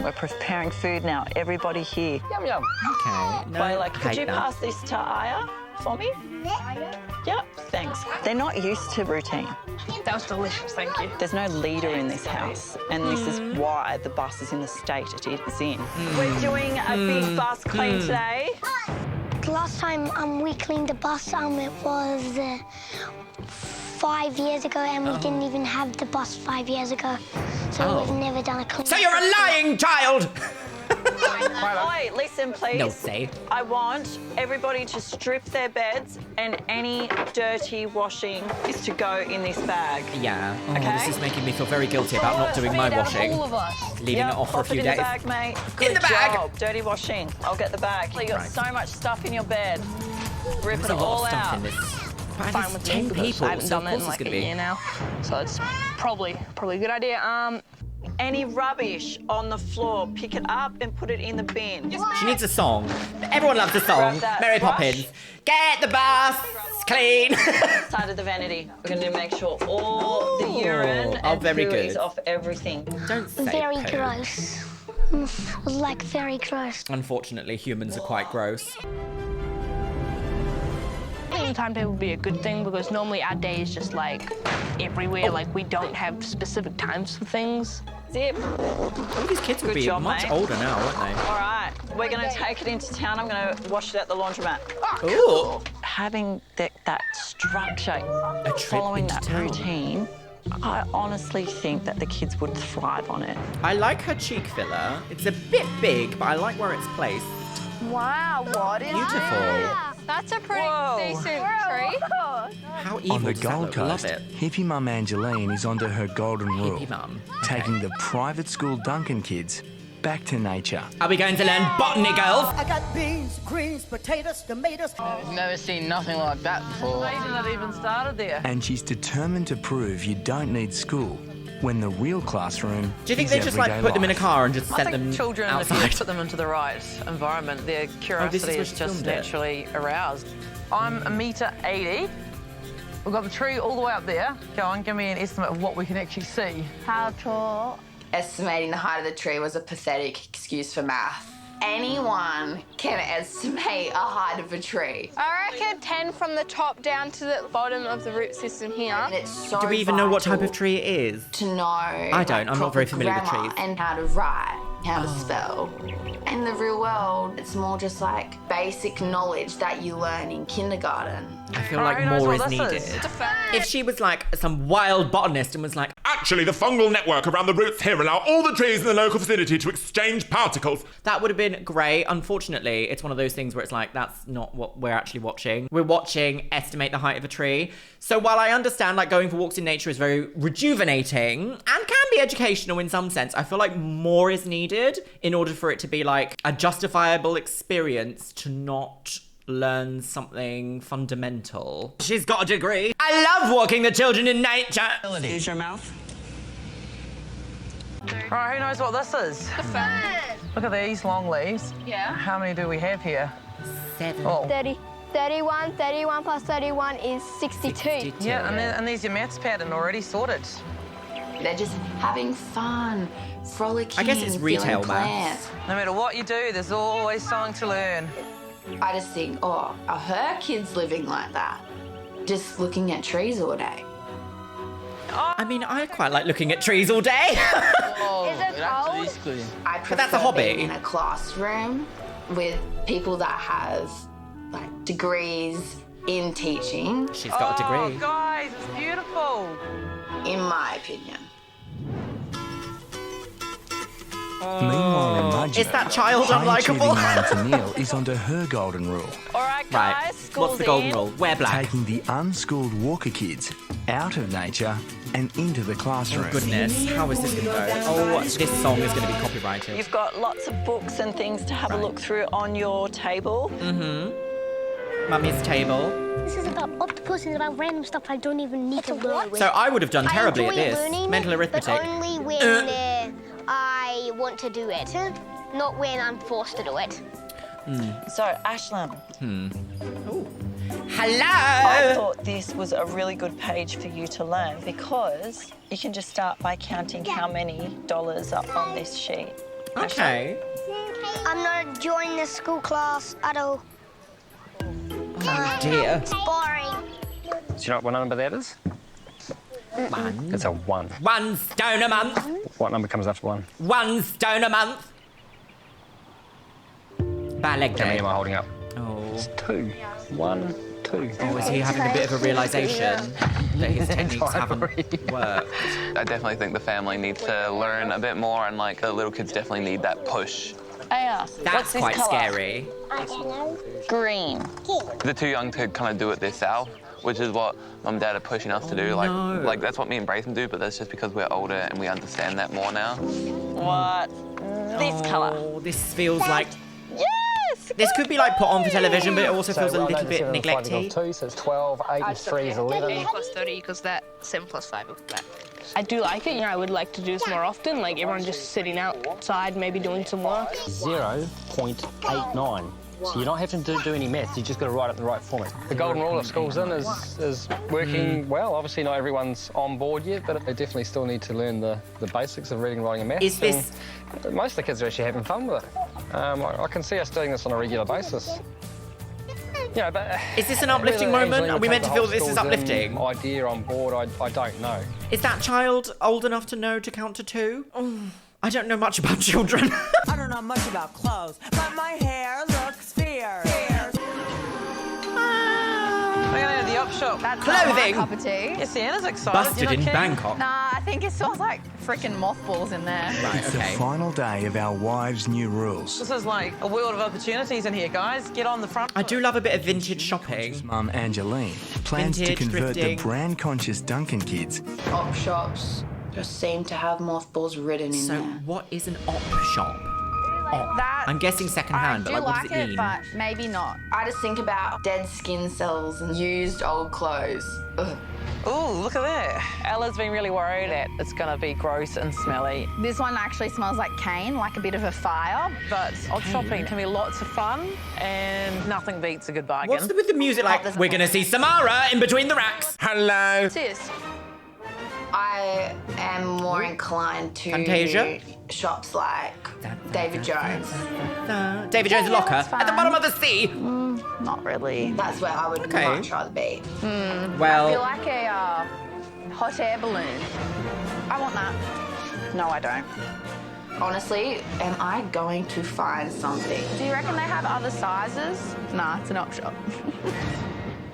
We're preparing food now. Everybody here. Yum, yum. Okay. No, Layla, could hate you that. pass this to Aya for me? Yep, thanks. They're not used to routine. That was delicious, thank you. There's no leader in this house, and this is why the bus is in the state it is in. We're doing a big bus clean today. The last time we cleaned the bus, it was 5 years ago, and we didn't even have the bus 5 years ago. So we've never done a clean. So you're a lying child! Oi, listen, please. No say. I want everybody to strip their beds, and any dirty washing is to go in this bag. Yeah. Oh, Okay. this is making me feel very guilty about not doing my washing. Leaving it off for a few in the days. bag, mate. Good the bag. job. Dirty washing. I'll get the bag. You got Right. so much stuff in your bed. Rip There's it a lot all of stuff out. in this. But Fine it's with 10 me because people, I haven't so done of that course in it's like gonna a be. year now. So it's probably a good idea. Any rubbish on the floor, pick it up and put it in the bin. She needs a song. Everyone loves a song. Grab that Mary brush. Poppins. Get the bus clean. Side of the vanity. We're going to make sure all the urine and very poo good. is off everything. Don't say Very poo. gross. It was like very gross. Unfortunately, humans are quite gross. I think the timetable would be a good thing because normally our day is just like everywhere. Like we don't have specific times for things. Zip. All these kids would Good be job, much mate. older now, won't they? All right, we're going to take it into town. I'm going to wash it at the laundromat. Ooh. Having that structure, trip following into that town. routine, I honestly think that the kids would thrive on it. I like her cheek filler. It's a bit big, but I like where it's placed. Wow, what is Beautiful. that? That's a pretty decent tree. How evil On the does that Gold look? Love Coast, it. hippie mum Angeline is onto her golden rule, mum. taking the private school Duncan kids back to nature. Are we going to learn botany, girls? I got beans, greens, potatoes, tomatoes. I've never seen nothing like that before. Amazing that even started there. And she's determined to prove you don't need school when the real classroom Do you think is they just like everyday put them in a life. car and just I send think them children, outside? if you put them into the right environment, their curiosity where is she just filmed it. naturally aroused. I'm 1.80 m. We've got the tree all the way up there. Go on, give me an estimate of what we can actually see. How tall? Estimating the height of the tree was a pathetic excuse for math. anyone can estimate a height of a tree. I reckon 10 from the top down to the bottom of the root system here. And it's so Do we even know what type of tree it is? to know I don't. I'm not very familiar with grammar trees. and how to write, how to spell. In the real world, it's more just like basic knowledge that you learn in kindergarten. I feel like more is needed. If she was like some wild botanist and was like, Actually, the fungal network around the roots here allow all the trees in the local vicinity to exchange particles. that would have been great. Unfortunately, it's one of those things where it's like, that's not what we're actually watching. We're watching estimate the height of a tree. So while I understand like going for walks in nature is very rejuvenating and can be educational in some sense, I feel like more is needed in order for it to be like a justifiable experience to not learn something fundamental. She's got a degree. I love walking the children in nature. Use your mouth. All right, who knows what this is? The fern. Look at these long leaves. Yeah. How many do we have here? 7. Oh. 30. 31. 31 plus 31 is 62. Yeah, and there's your maths pattern already sorted. They're just having fun, frolicking. I guess it's retail feeling maths. glad. No matter what you do, there's always something to learn. I just think, oh, are her kids living like that? Just looking at trees all day. I mean, I quite like looking at trees all day. Is it cold? I But that's a hobby. being in a classroom with people that have like degrees in teaching. She's got a degree. Oh, guys, it's beautiful. In my opinion. Meanwhile, in Mudgee, Is that child high-achieving unlikable? mum Tennille is onto her golden rule. All right, Right. guys, What's school's the golden in. rule? Wear black. Taking the unschooled Walker kids out of nature and into the classroom. Oh, goodness. How is this going to go? Oh, this song is going to be copyrighted. You've got lots of books and things to have a look through on your table. Mm-hmm. Mummy's table. This is about octopus and about random stuff I don't even need to learn. So I would have done terribly at I enjoy this. learning, Mental arithmetic. but only when I want to do it, not when I'm forced to do it. So, Ashlyn, Hello! I thought this was a really good page for you to learn because you can just start by counting how many dollars are on this sheet. Okay. I'm not joining the school class at all. Oh dear. It's boring. Do you know what number that is? One. It's a 1. 1 stone a month. What number comes after 1? 1 stone a month. Bad leg How many day. am I holding up? Oh. It's 2. 1, 2. Oh, is he having a bit of a realisation that his techniques haven't worked? I definitely think the family needs to learn a bit more, and like the little kids definitely need that push. That's quite scary. Green. They're too young to kind of do it themselves, which is what Mum and Dad are pushing us to do. Like that's what me and Brayson do, but that's just because we're older and we understand that more now. What? This colour. Oh, this feels like... Yes! This could be like put on for television, but it also feels a well, little no, bit 7 plus 5 neglecty. equals 2, so it's 12, 8 and 3 is 11. 8 plus 30 because that 7 plus 5 equals that. I do like it, I would like to do this more often, like everyone just sitting outside, maybe doing some work. 0.89. So you're not having to do any maths, you just got to write it in the right format. The golden rule of Schools In is working well. Obviously not everyone's on board yet, but they definitely still need to learn the basics of reading, writing and maths. Is this... And most of the kids are actually having fun with it. I can see us doing this on a regular basis. Yeah, but is this an uplifting moment? Are we meant to feel this is uplifting? Idea on board, I don't know. Is that child old enough to know to count to 2? I don't know much about children. I don't know much about clothes, but my hair looks fierce. We're going to the op shop. That's Clothing. not my cup of tea. Yeah, Sienna's excited. Busted You're not in keen? Bangkok. Nah, I think it smells like freaking mothballs in there. Right, It's the final day of our wives' new rules. This is like a world of opportunities in here, guys. Get on the front. I do love a bit of vintage shopping. Mum Angeline plans Vintage, to convert thrifting. the brand-conscious Duncan kids Op shops just seem to have mothballs written in So there. what is an op shop? Op. That, I'm guessing second-hand, but I like, do what does it mean? but maybe not. I just think about dead skin cells and used old clothes. Ugh. Ooh, look at that. Ella's been really worried that it's going to be gross and smelly. This one actually smells like cane, like a bit of a fire. But op shopping can be lots of fun, and nothing beats a good bargain. What's with the music like, we're gonna see Samara in between the racks? Hello. Sis. I am more inclined to Fantasia? shops like David Jones. David Jones' locker at the bottom of the sea. Not really. That's where I would much rather be. Well, I feel like a hot air balloon. I want that. No, I don't. Honestly, am I going to find something? Do you reckon they have other sizes? Nah, it's an op shop.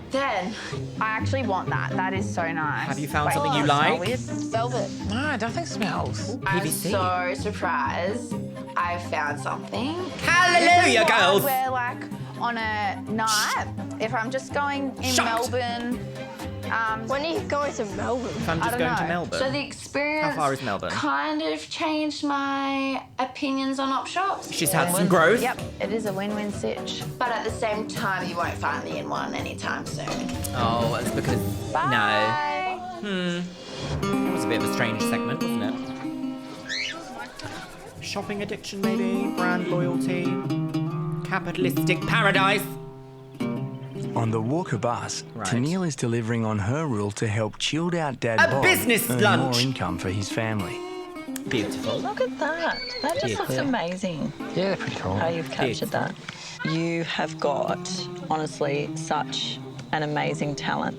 Then I actually want that. That is so nice. Have you found something you like? Velvet. No, I don't think it smells. I'm PVC. so surprised I found something. Hallelujah, girls! I wear like on a night if I'm just going in Melbourne. When are you going to Melbourne? If I'm just going to Melbourne. So the experience How far is Melbourne? kind of changed my opinions on op shops. She's had some growth. Yep, it is a win-win sitch. But at the same time, you won't find me in one anytime soon. Oh, it's because... Bye. No. That was a bit of a strange segment, wasn't it? Shopping addiction, maybe? Brand loyalty? Capitalistic paradise? On the Walker bus, Tennille is delivering on her rule to help chilled-out Dad Bob business earn lunch. more income for his family. Beautiful. Look at that. That just looks amazing. Yeah, pretty cool. How you've captured that. You have got, honestly, such an amazing talent.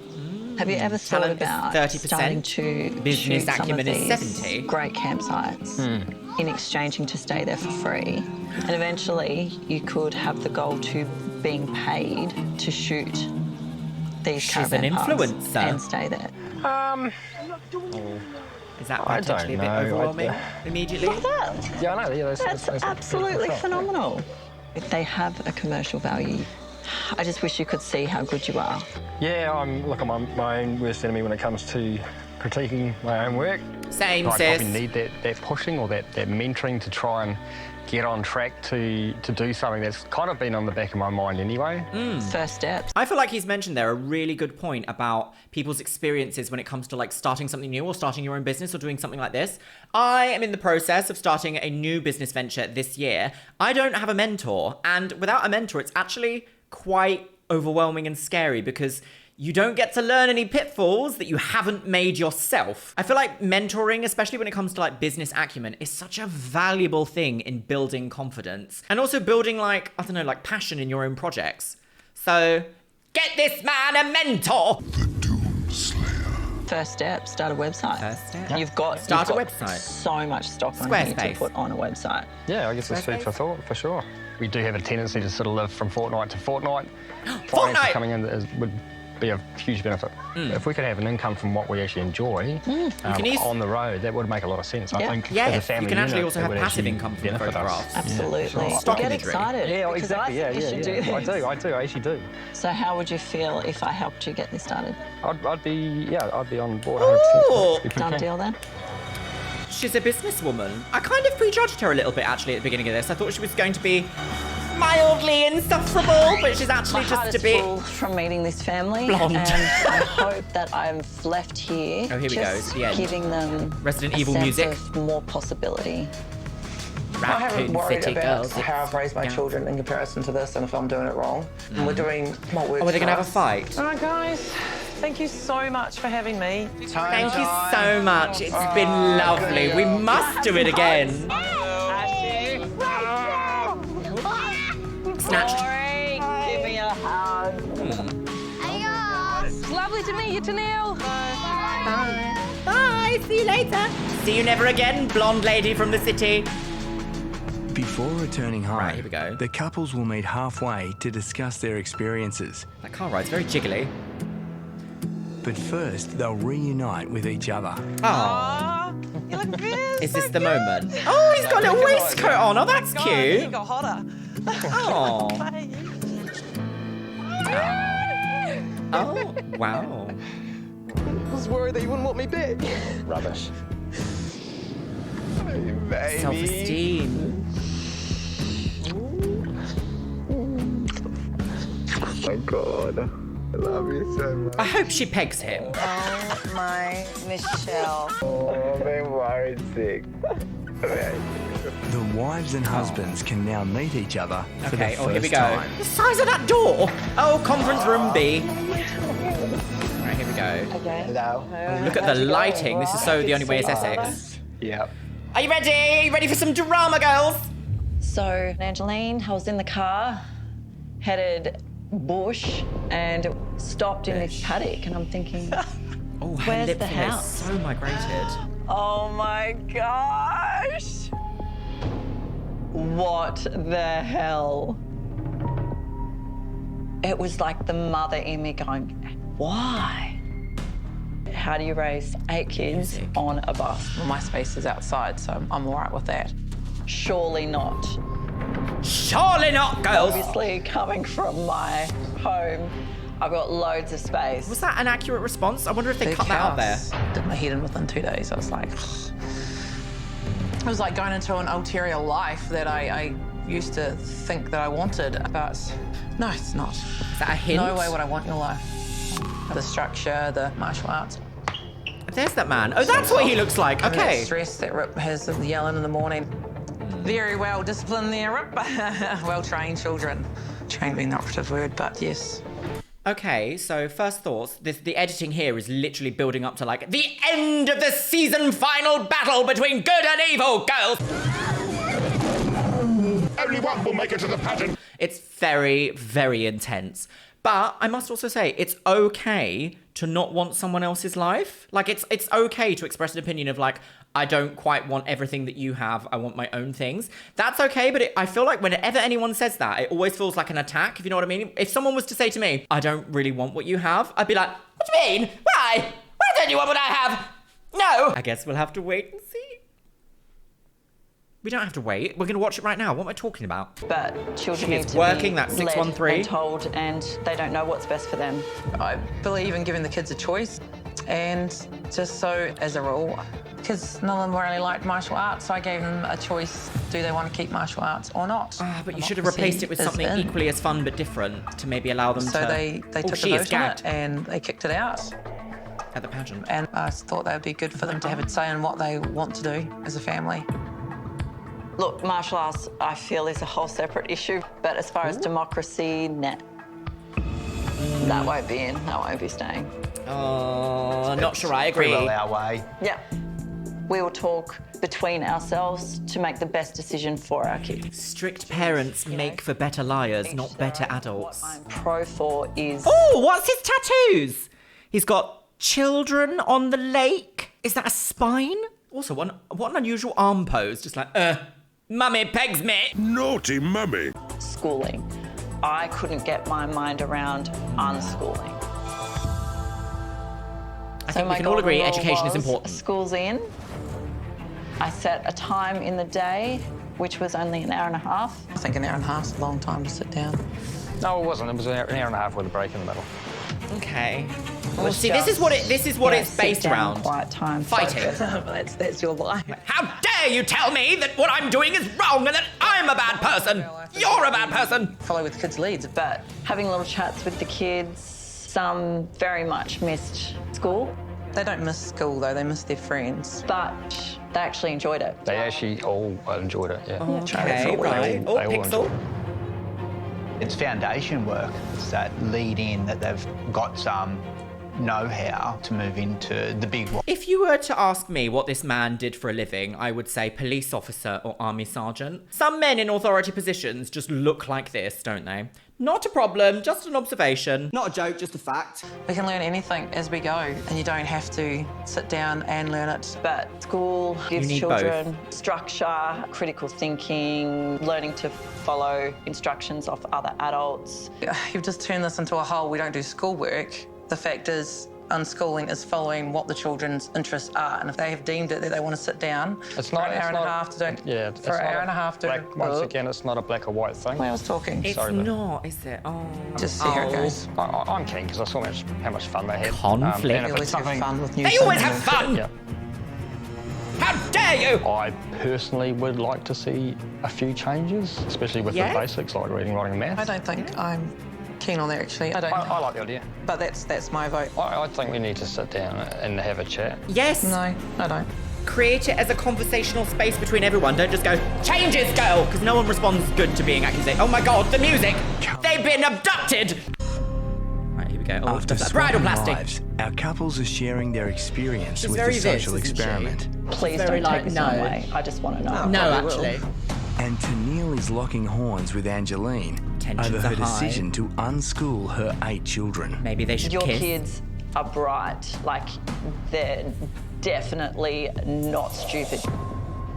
Have you ever thought Talent is about 30%, starting to business shoot some of acumen is these 70. great campsites in exchanging to stay there for free? And eventually you could have the goal to being paid to shoot these She's caravan an parks influencer. and stay there. Is that I potentially a don't bit know. overwhelming immediately? Look at that. Yeah, I know. Yeah, That's absolutely phenomenal. If they have a commercial value, I just wish you could see how good you are. Yeah, I'm my own worst enemy when it comes to critiquing my own work. Same, I sis. probably need that pushing or that mentoring to try and get on track to do something that's kind of been on the back of my mind anyway. First steps. I feel like he's mentioned there a really good point about people's experiences when it comes to like starting something new or starting your own business or doing something like this. I am in the process of starting a new business venture this year. I don't have a mentor, and without a mentor, it's actually quite overwhelming and scary because you don't get to learn any pitfalls that you haven't made yourself. I feel like mentoring, especially when it comes to like business acumen, is such a valuable thing in building confidence and also building like, I don't know, like passion in your own projects. So get this man a mentor. First step, start a website. First step. You've got Start a website. so much stock on here to Squarespace. put on a website. Yeah, I guess it's food for thought, for sure. We do have a tendency to sort of live from fortnight to fortnight. Fortnite! Finance coming in would be a huge benefit. If we could have an income from what we actually enjoy on the road, that would make a lot of sense. I think Yeah, as a you family can actually unit, also it have would passive actually income from benefit us. photographs. Absolutely. Yeah. Stock Get imagery. excited. Yeah, because exactly. I think you should do this. I do. I actually do. So how would you feel if I helped you get this started? I'd be on board. Ooh. 100%. Done deal then? She's a businesswoman. I kind of prejudged her a little bit actually at the beginning of this. I thought she was going to be mildly insufferable, but she's actually My just heart a is bit full from meeting this family, blonde. and I hope that I've left here. Oh, here we go, just it's the end. giving them Resident a Evil sense music. of more possibility. I haven't Raccoon worried City about girls. how I've raised my children in comparison to this and if I'm doing it wrong. And we're doing what works. Oh, are they going to for have a us. fight? All right, guys. Thank you so much for having me. Thank you so much. It's been lovely. We must do it again. Snatched. Give me a hug. It's lovely to meet you, Tennille. Bye. See you later. See you never again, blonde lady from the city. Before returning home, Right, here we go. the couples will meet halfway to discuss their experiences. That car ride's very jiggly. But first, they'll reunite with each other. Oh. You look very Is this the moment? Oh, he's got a little waistcoat on. Oh, that's You cute. got hotter. Oh. Oh, wow. I was worried that you wouldn't want me back. Rubbish. Baby. Self-esteem. Oh my God. I love you so much. I hope she pegs him. Oh, my Michelle. Oh, I'm being worried sick. The wives and husbands can now meet each other for Okay, the oh, here we first go. time. The size of that door. Oh, conference room B. Right, here we go. Okay. Hello. Oh, look at the lighting. This is so The Only Way is Essex. Yep. Are you ready? Are you ready for some drama, girls? So Angeline, I was in the car, headed bush, and stopped in this paddock, and I'm thinking, oh, her where's lip the filler is house? so migrated. Oh my gosh! What the hell? It was like the mother in me going, why? How do you raise 8 kids on a bus? Well, my space is outside, so I'm all right with that. Surely not. Surely not, girls! Obviously, coming from my home, I've got loads of space. Was that an accurate response? I wonder if they cut that out there. Did my head in within 2 days. I was like, it was like going into an ulterior life that I used to think that I wanted, but no, it's not. Is that a hint? No way would I want your life. The structure, the martial arts. There's that man. Oh, that's what he looks like. Okay. That stress that Rip has of yelling in the morning. Very well disciplined there, Rip. Well-trained children. Trained being the operative word, but yes. Okay, so first thoughts. The editing here is literally building up to like the end of the season final battle between good and evil, girls. Only one will make it to the pageant. It's very, very intense. But I must also say, it's okay to not want someone else's life. Like, it's okay to express an opinion of like, I don't quite want everything that you have. I want my own things. That's okay, but I feel like whenever anyone says that, it always feels like an attack, if you know what I mean. If someone was to say to me, I don't really want what you have, I'd be like, what do you mean? Why? Why don't you want what I have? No. I guess we'll have to wait and see. We don't have to wait. We're going to watch it right now. What am I talking about? But children She need is to working be that led 613. and told, and they don't know what's best for them. I believe in giving the kids a choice, and just so as a rule, because none of them really liked martial arts, so I gave them a choice. Do they want to keep martial arts or not? But you should have replaced it with something equally as fun but different to maybe allow them to... So they took the vote on it and they kicked it out. At the pageant. And I thought that would be good for them to have a say in what they want to do as a family. Look, martial arts, I feel, is a whole separate issue. But as far as democracy, nah. That won't be in. That won't be staying. Oh, not sure I agree. Pretty well our way. Yeah. We will talk between ourselves to make the best decision for our kids. Strict parents make for better liars, not better adults. What I'm pro for is... Oh, what's his tattoos? He's got children on the lake. Is that a spine? Also, what an unusual arm pose. Just like, mummy pegs me. Naughty mummy. Schooling. I couldn't get my mind around unschooling. I think we can all agree education is important. School's in. I set a time in the day, which was only an hour and a half. I think an hour and a half is a long time to sit down. No, it wasn't. It was an hour and a half with a break in the middle. Okay. Well, see, this is what it's based around. Quiet time. Fighting. That's your life. How dare you tell me that what I'm doing is wrong and that I'm a bad person? You're a bad person. Follow with the kids' leads. But having little chats with the kids, some very much missed school. They don't miss school, though. They miss their friends. But they actually enjoyed it. They actually all enjoyed it, yeah. Okay, right. Oh, Pixel. It's foundation work. It's that lead in that they've got some know-how to move into the big one. If you were to ask me what this man did for a living, I would say police officer or army sergeant. Some men in authority positions just look like this, don't they? Not a problem, just an observation. Not a joke, just a fact. We can learn anything as we go, and you don't have to sit down and learn it. But school gives need children structure, critical thinking, learning to follow instructions of other adults. You've just turned this into a whole, we don't do schoolwork. The fact is, unschooling is following what the children's interests are, and if they have deemed it that they want to sit down It's not for an hour and a half to do... Yeah, for an hour and a half to... Once again, it's not a black or white thing. I was talking. It's not, is it? Oh. Just see how it goes. I'm keen because I saw how much fun they had. Conflict. They always have fun with new They always have fun! Yeah. How dare you! I personally would like to see a few changes, especially with the basics like reading, writing, and maths. I don't think I'm keen on that, actually. I like the idea. But that's my vote. I think we need to sit down and have a chat. Yes. No, I don't. Create it as a conversational space between everyone. Don't just go, changes, girl! Because no one responds good to being accused. Oh my God, the music! They've been abducted! Right, here we go. Oh, After bridal swapping plastic. lives, our couples are sharing their experience She's with very the social this, isn't she? experiment. Please very don't like, take this no. my way. I just want to know. No, actually. And Tennille is locking horns with Angeline Tensions over her are high. decision to unschool her 8 children. Maybe they should Your kiss. kids are bright, like they're definitely not stupid.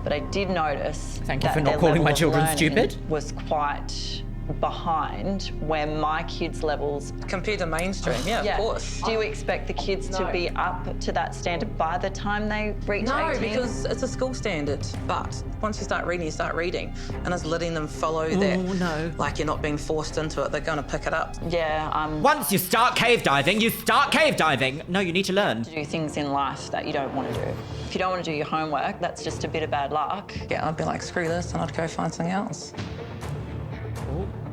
But I did notice Thank you that for not their calling my level of children learning stupid. was quite behind where my kids' levels compared to mainstream. Yeah, of course. Do you expect the kids to be up to that standard by the time they reach 18? No, because it's a school standard. But once you start reading, and it's letting them follow that. No. Like you're not being forced into it, they're going to pick it up. Yeah, Once you start cave diving, you start cave diving. No, you need to learn. do things in life that you don't want to do. If you don't want to do your homework, that's just a bit of bad luck. Yeah, I'd be like, screw this, and I'd go find something else.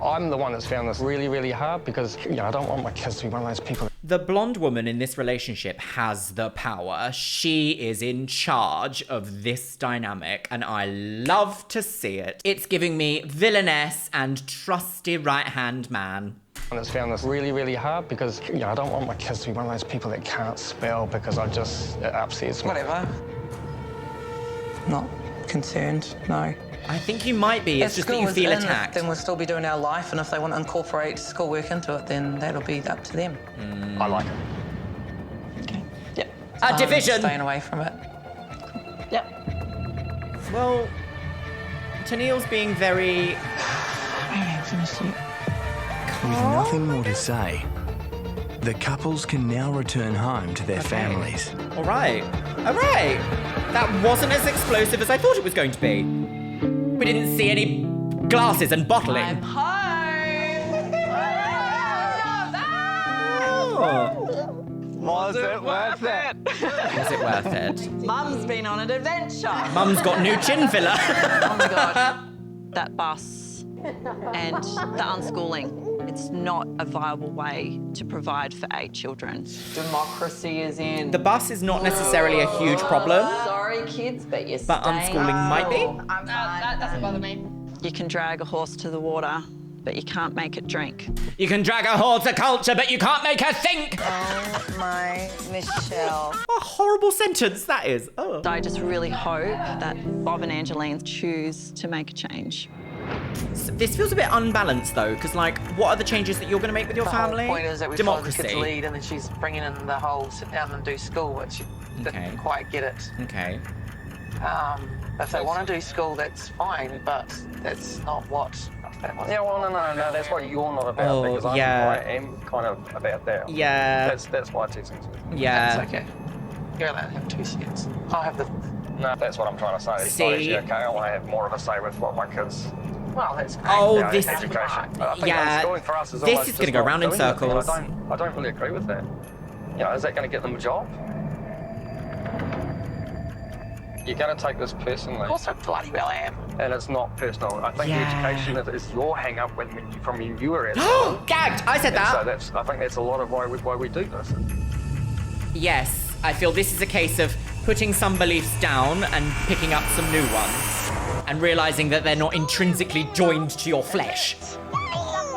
I'm the one that's found this really, really hard because, I don't want my kids to be one of those people. The blonde woman in this relationship has the power. She is in charge of this dynamic, and I love to see it. It's giving me villainess and trusty right-hand man. And it's found this really, really hard because, I don't want my kids to be one of those people that can't spell because it upsets me. Whatever. Not concerned, no. I think you might be. It's just that you feel attacked. Then we'll still be doing our life, and if they want to incorporate schoolwork into it, then that'll be up to them. I like it. Okay. Yeah. A division. Staying away from it. Yep. Well, Tennille's being very... With nothing more to say, the couples can now return home to their families. All right. That wasn't as explosive as I thought it was going to be. We didn't see any glasses and bottling. I'm home. Was it worth it? Was it worth it? Mum's been on an adventure. Mum's got new chin filler. Oh my God. That bus and the unschooling. It's not a viable way to provide for 8 children. Democracy is in. The bus is not necessarily a huge problem. Sorry, kids, but you're But unschooling might be. That doesn't bother me. You can drag a horse to the water, but you can't make it drink. You can drag a horse to culture, but you can't make her think. Oh my Michelle. A horrible sentence that is. Oh. I just really hope that Bob and Angeline choose to make a change. So this feels a bit unbalanced though, because what are the changes that you're going to make with your family? The whole point is that we follow the kids' lead, and then she's bringing in the whole sit down and do school, which she didn't quite get it. Okay. If they want to do school, that's fine, but that's not what. Yeah, well, no, that's what you're not about, because I am kind of about that. Yeah. That's why teasing. Yeah. That's okay. You're allowed to have 2 sets. I'll have the... No, that's what I'm trying to say. It's not actually okay. I want to have more of a say with what my kids... Well, that's great. Oh, this... Education. I think yeah. For us is this is going to go round in circles. I don't really agree with that. Is that going to get them a job? You're going to take this personally. Of course I bloody well am. And it's not personal. I think the education is your hang-up from when you were at Oh, gagged! I said that! So I think that's a lot of why we do this. Yes, I feel this is a case of putting some beliefs down and picking up some new ones. And realising that they're not intrinsically joined to your flesh.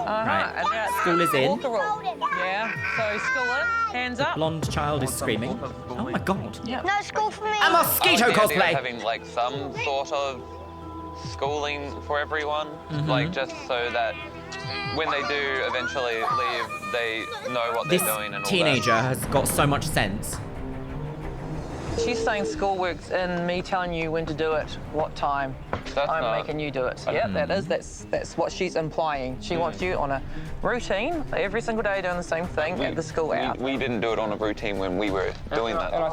Right. School is in. Yeah, so school in, hands up. Blonde child is screaming. Oh my God. No school for me. A mosquito cosplay. Having some sort of schooling for everyone, just so that when they do eventually leave, they know what they're doing and all that. This teenager has got so much sense. She's saying schoolwork's in me telling you when to do it, what time. I'm making you do it. Yeah, that's what she's implying. She wants you on a routine, every single day doing the same thing at the school hour. We didn't do it on a routine when we were doing that. And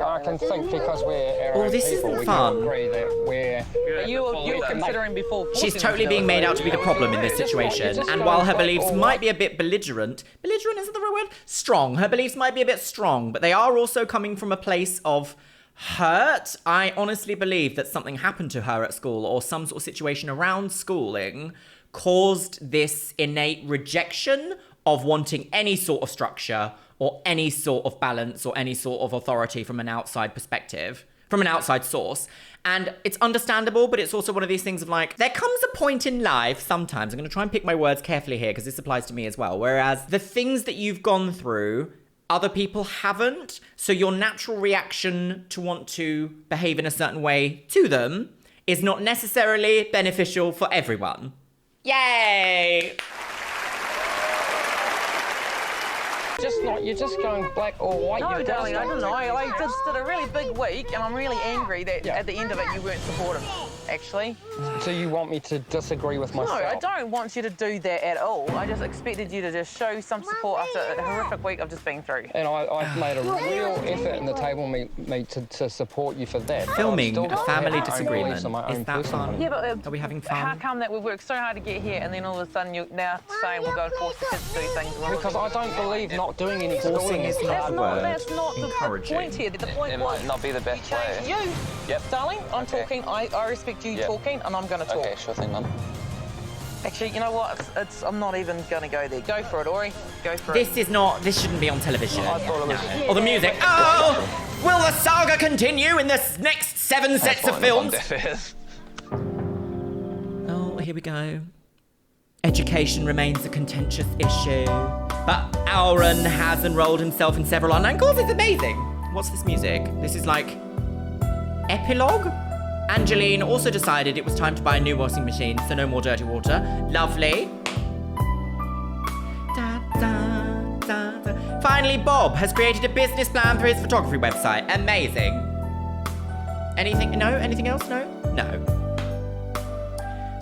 I can think because we're our own this people, isn't we fun. can agree that we're... You were considering before. She's totally being made out to be the problem in this situation. And while her beliefs might be a bit belligerent isn't the right word? Strong. Her beliefs might be a bit strong, but they are also coming from a place of hurt. I honestly believe that something happened to her at school or some sort of situation around schooling caused this innate rejection of wanting any sort of structure or any sort of balance or any sort of authority from an outside perspective, from an outside source. And it's understandable, but it's also one of these things of there comes a point in life sometimes, I'm going to try and pick my words carefully here because this applies to me as well, whereas the things that you've gone through, other people haven't. So your natural reaction to want to behave in a certain way to them is not necessarily beneficial for everyone. Yay! You're just going black or white. No, darling, I don't know. I just did a really big week, and I'm really angry that at the end of it you weren't supportive, actually. So you want me to disagree with myself? No, I don't want you to do that at all. I just expected you to just show some support after a horrific week I've just been through. And I've made a real effort in the table meet to support you for that. Filming a family disagreement. Is that fun? Yeah, but are we having fun? How come that we've worked so hard to get here, and then all of a sudden you're now saying we'll go and force the kids to do things? Because I don't believe not doing any schooling is that's not the point here. The point it was might not be the best way. You, yep. Darling, I'm talking. I respect you talking, and I'm going to talk. Okay, sure thing, Mum. Actually, you know what? I'm not even going to go there. Go for it, Ori. Go for it. This shouldn't be on television. I thought it was... Or the music. Oh! Will the saga continue in this next 7 sets of films? Oh, here we go. Education remains a contentious issue. But Auron has enrolled himself in several online courses. It's amazing. What's this music? This is like... epilogue? Angeline also decided it was time to buy a new washing machine, so no more dirty water. Lovely. Da, da, da, da. Finally, Bob has created a business plan for his photography website. Amazing. Anything? No? Anything else? No? No.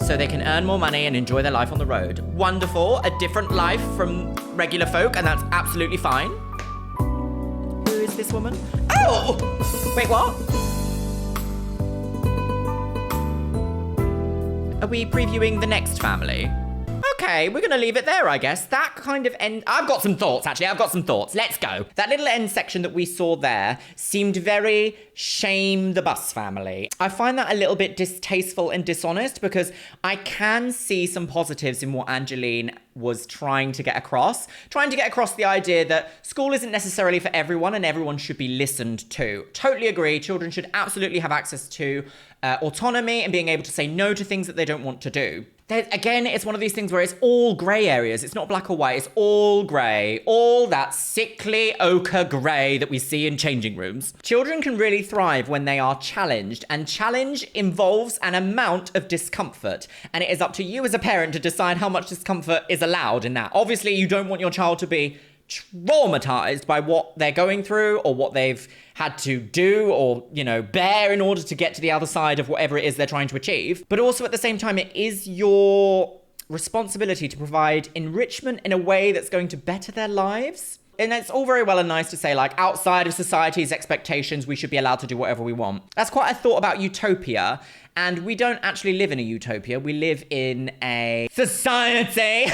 So they can earn more money and enjoy their life on the road. Wonderful. A different life from regular folk, and that's absolutely fine. Who is this woman? Oh! Wait, what? Are we previewing the next family? Okay, we're gonna leave it there, I guess. That kind of end... I've got some thoughts, actually. I've got some thoughts. Let's go. That little end section that we saw there seemed very shame the bus family. I find that a little bit distasteful and dishonest because I can see some positives in what Angeline was trying to get across. Trying to get across the idea that school isn't necessarily for everyone and everyone should be listened to. Totally agree. Children should absolutely have access to autonomy and being able to say no to things that they don't want to do. Again, it's one of these things where it's all grey areas. It's not black or white. It's all grey. All that sickly ochre grey that we see in changing rooms. Children can really thrive when they are challenged, and challenge involves an amount of discomfort. And it is up to you as a parent to decide how much discomfort is allowed in that. Obviously, you don't want your child to be traumatized by what they're going through or what they've had to do or, you know, bear in order to get to the other side of whatever it is they're trying to achieve. But also at the same time, it is your responsibility to provide enrichment in a way that's going to better their lives. And it's all very well and nice to say, like, outside of society's expectations, we should be allowed to do whatever we want. That's quite a thought about utopia. And we don't actually live in a utopia. We live in a society.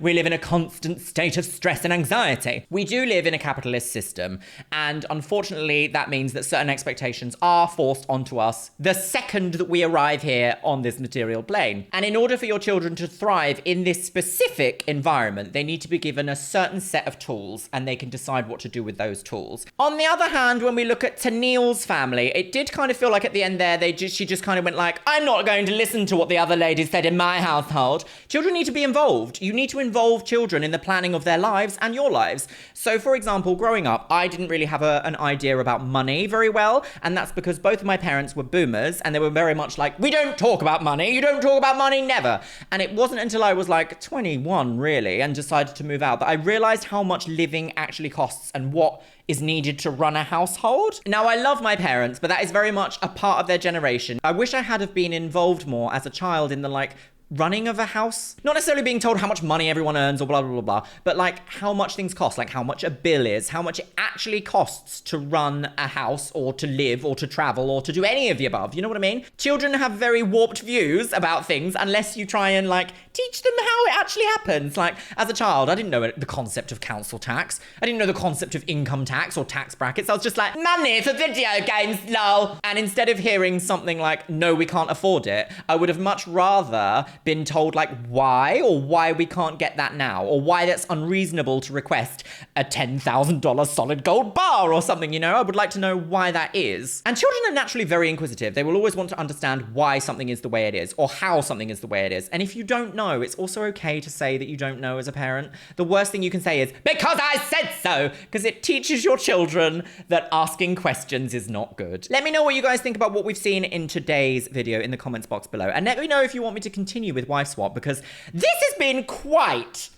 We live in a constant state of stress and anxiety. We do live in a capitalist system. And unfortunately, that means that certain expectations are forced onto us the second that we arrive here on this material plane. And in order for your children to thrive in this specific environment, they need to be given a certain set of tools and they can decide what to do with those tools. On the other hand, when we look at Tennille's family, it did kind of feel like at the end there, she just kind of went like, I'm not going to listen to what the other ladies said in my household. Children need to be involved. You need to involve children in the planning of their lives and your lives. So for example, growing up, I didn't really have an idea about money very well. And that's because both of my parents were boomers and they were very much like, we don't talk about money. You don't talk about money, never. And it wasn't until I was like 21 really and decided to move out that I realized how much living actually costs and what is needed to run a household. Now, I love my parents, but that is very much a part of their generation. I wish I had have been involved more as a child in the, like, running of a house. Not necessarily being told how much money everyone earns or blah, blah, blah, blah, but like how much things cost, like how much a bill is, how much it actually costs to run a house or to live or to travel or to do any of the above. You know what I mean? Children have very warped views about things unless you try and like teach them how it actually happens. Like as a child, I didn't know the concept of council tax. I didn't know the concept of income tax or tax brackets. I was just like, money for video games, lol. And instead of hearing something like, no, we can't afford it, I would have much rather been told like why, or why we can't get that now, or why that's unreasonable to request a $10,000 solid gold bar or something, you know? I would like to know why that is. And children are naturally very inquisitive. They will always want to understand why something is the way it is, or how something is the way it is. And if you don't know, it's also okay to say that you don't know as a parent. The worst thing you can say is, because I said so, because it teaches your children that asking questions is not good. Let me know what you guys think about what we've seen in today's video in the comments box below. And let me know if you want me to continue with Wife Swap, because this has been quite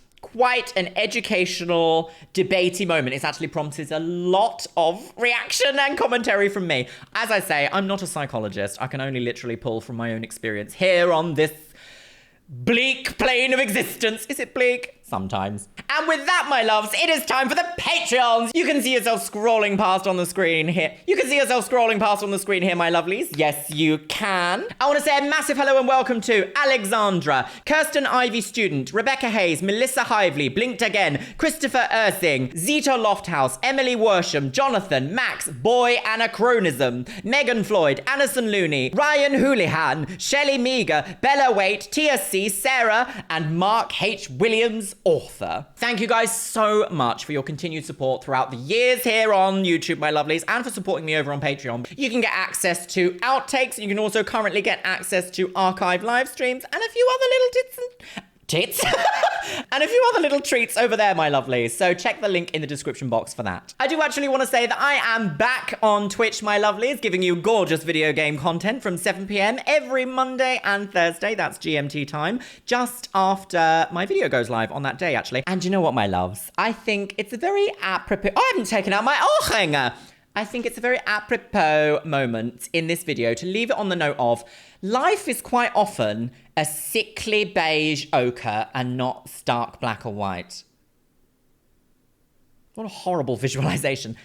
an educational, debatey moment. It's actually prompted a lot of reaction and commentary from me. As I say, I'm not a psychologist. I can only literally pull from my own experience here on this bleak plane of existence. Is it bleak? Sometimes. And with that, my loves, it is time for the Patreons. You can see yourself scrolling past on the screen here. You can see yourself scrolling past on the screen here, my lovelies. Yes, you can. I want to say a massive hello and welcome to Alexandra, Kirsten Ivy Student, Rebecca Hayes, Melissa Hively, Blinked Again, Christopher Ersing, Zito Lofthouse, Emily Worsham, Jonathan, Max, Boy Anachronism, Megan Floyd, Anderson Looney, Ryan Houlihan, Shelley Meager, Bella Waite, TSC, Sarah, and Mark H. Williams, author. Thank you guys so much for your continued support throughout the years here on YouTube, my lovelies, and for supporting me over on Patreon. You can get access to outtakes, and you can also currently get access to archive live streams and a few other little tits and a few other little treats over there, my lovelies. So check the link in the description box for that. I do actually want to say that I am back on Twitch, my lovelies, giving you gorgeous video game content from 7 p.m. every Monday and Thursday. That's GMT time, just after my video goes live on that day, actually. And you know what, my loves? I think it's a very apropos... I haven't taken out my Ohrhanger. I think it's a very apropos moment in this video to leave it on the note of life is quite often a sickly beige ochre and not stark black or white. What a horrible visualization.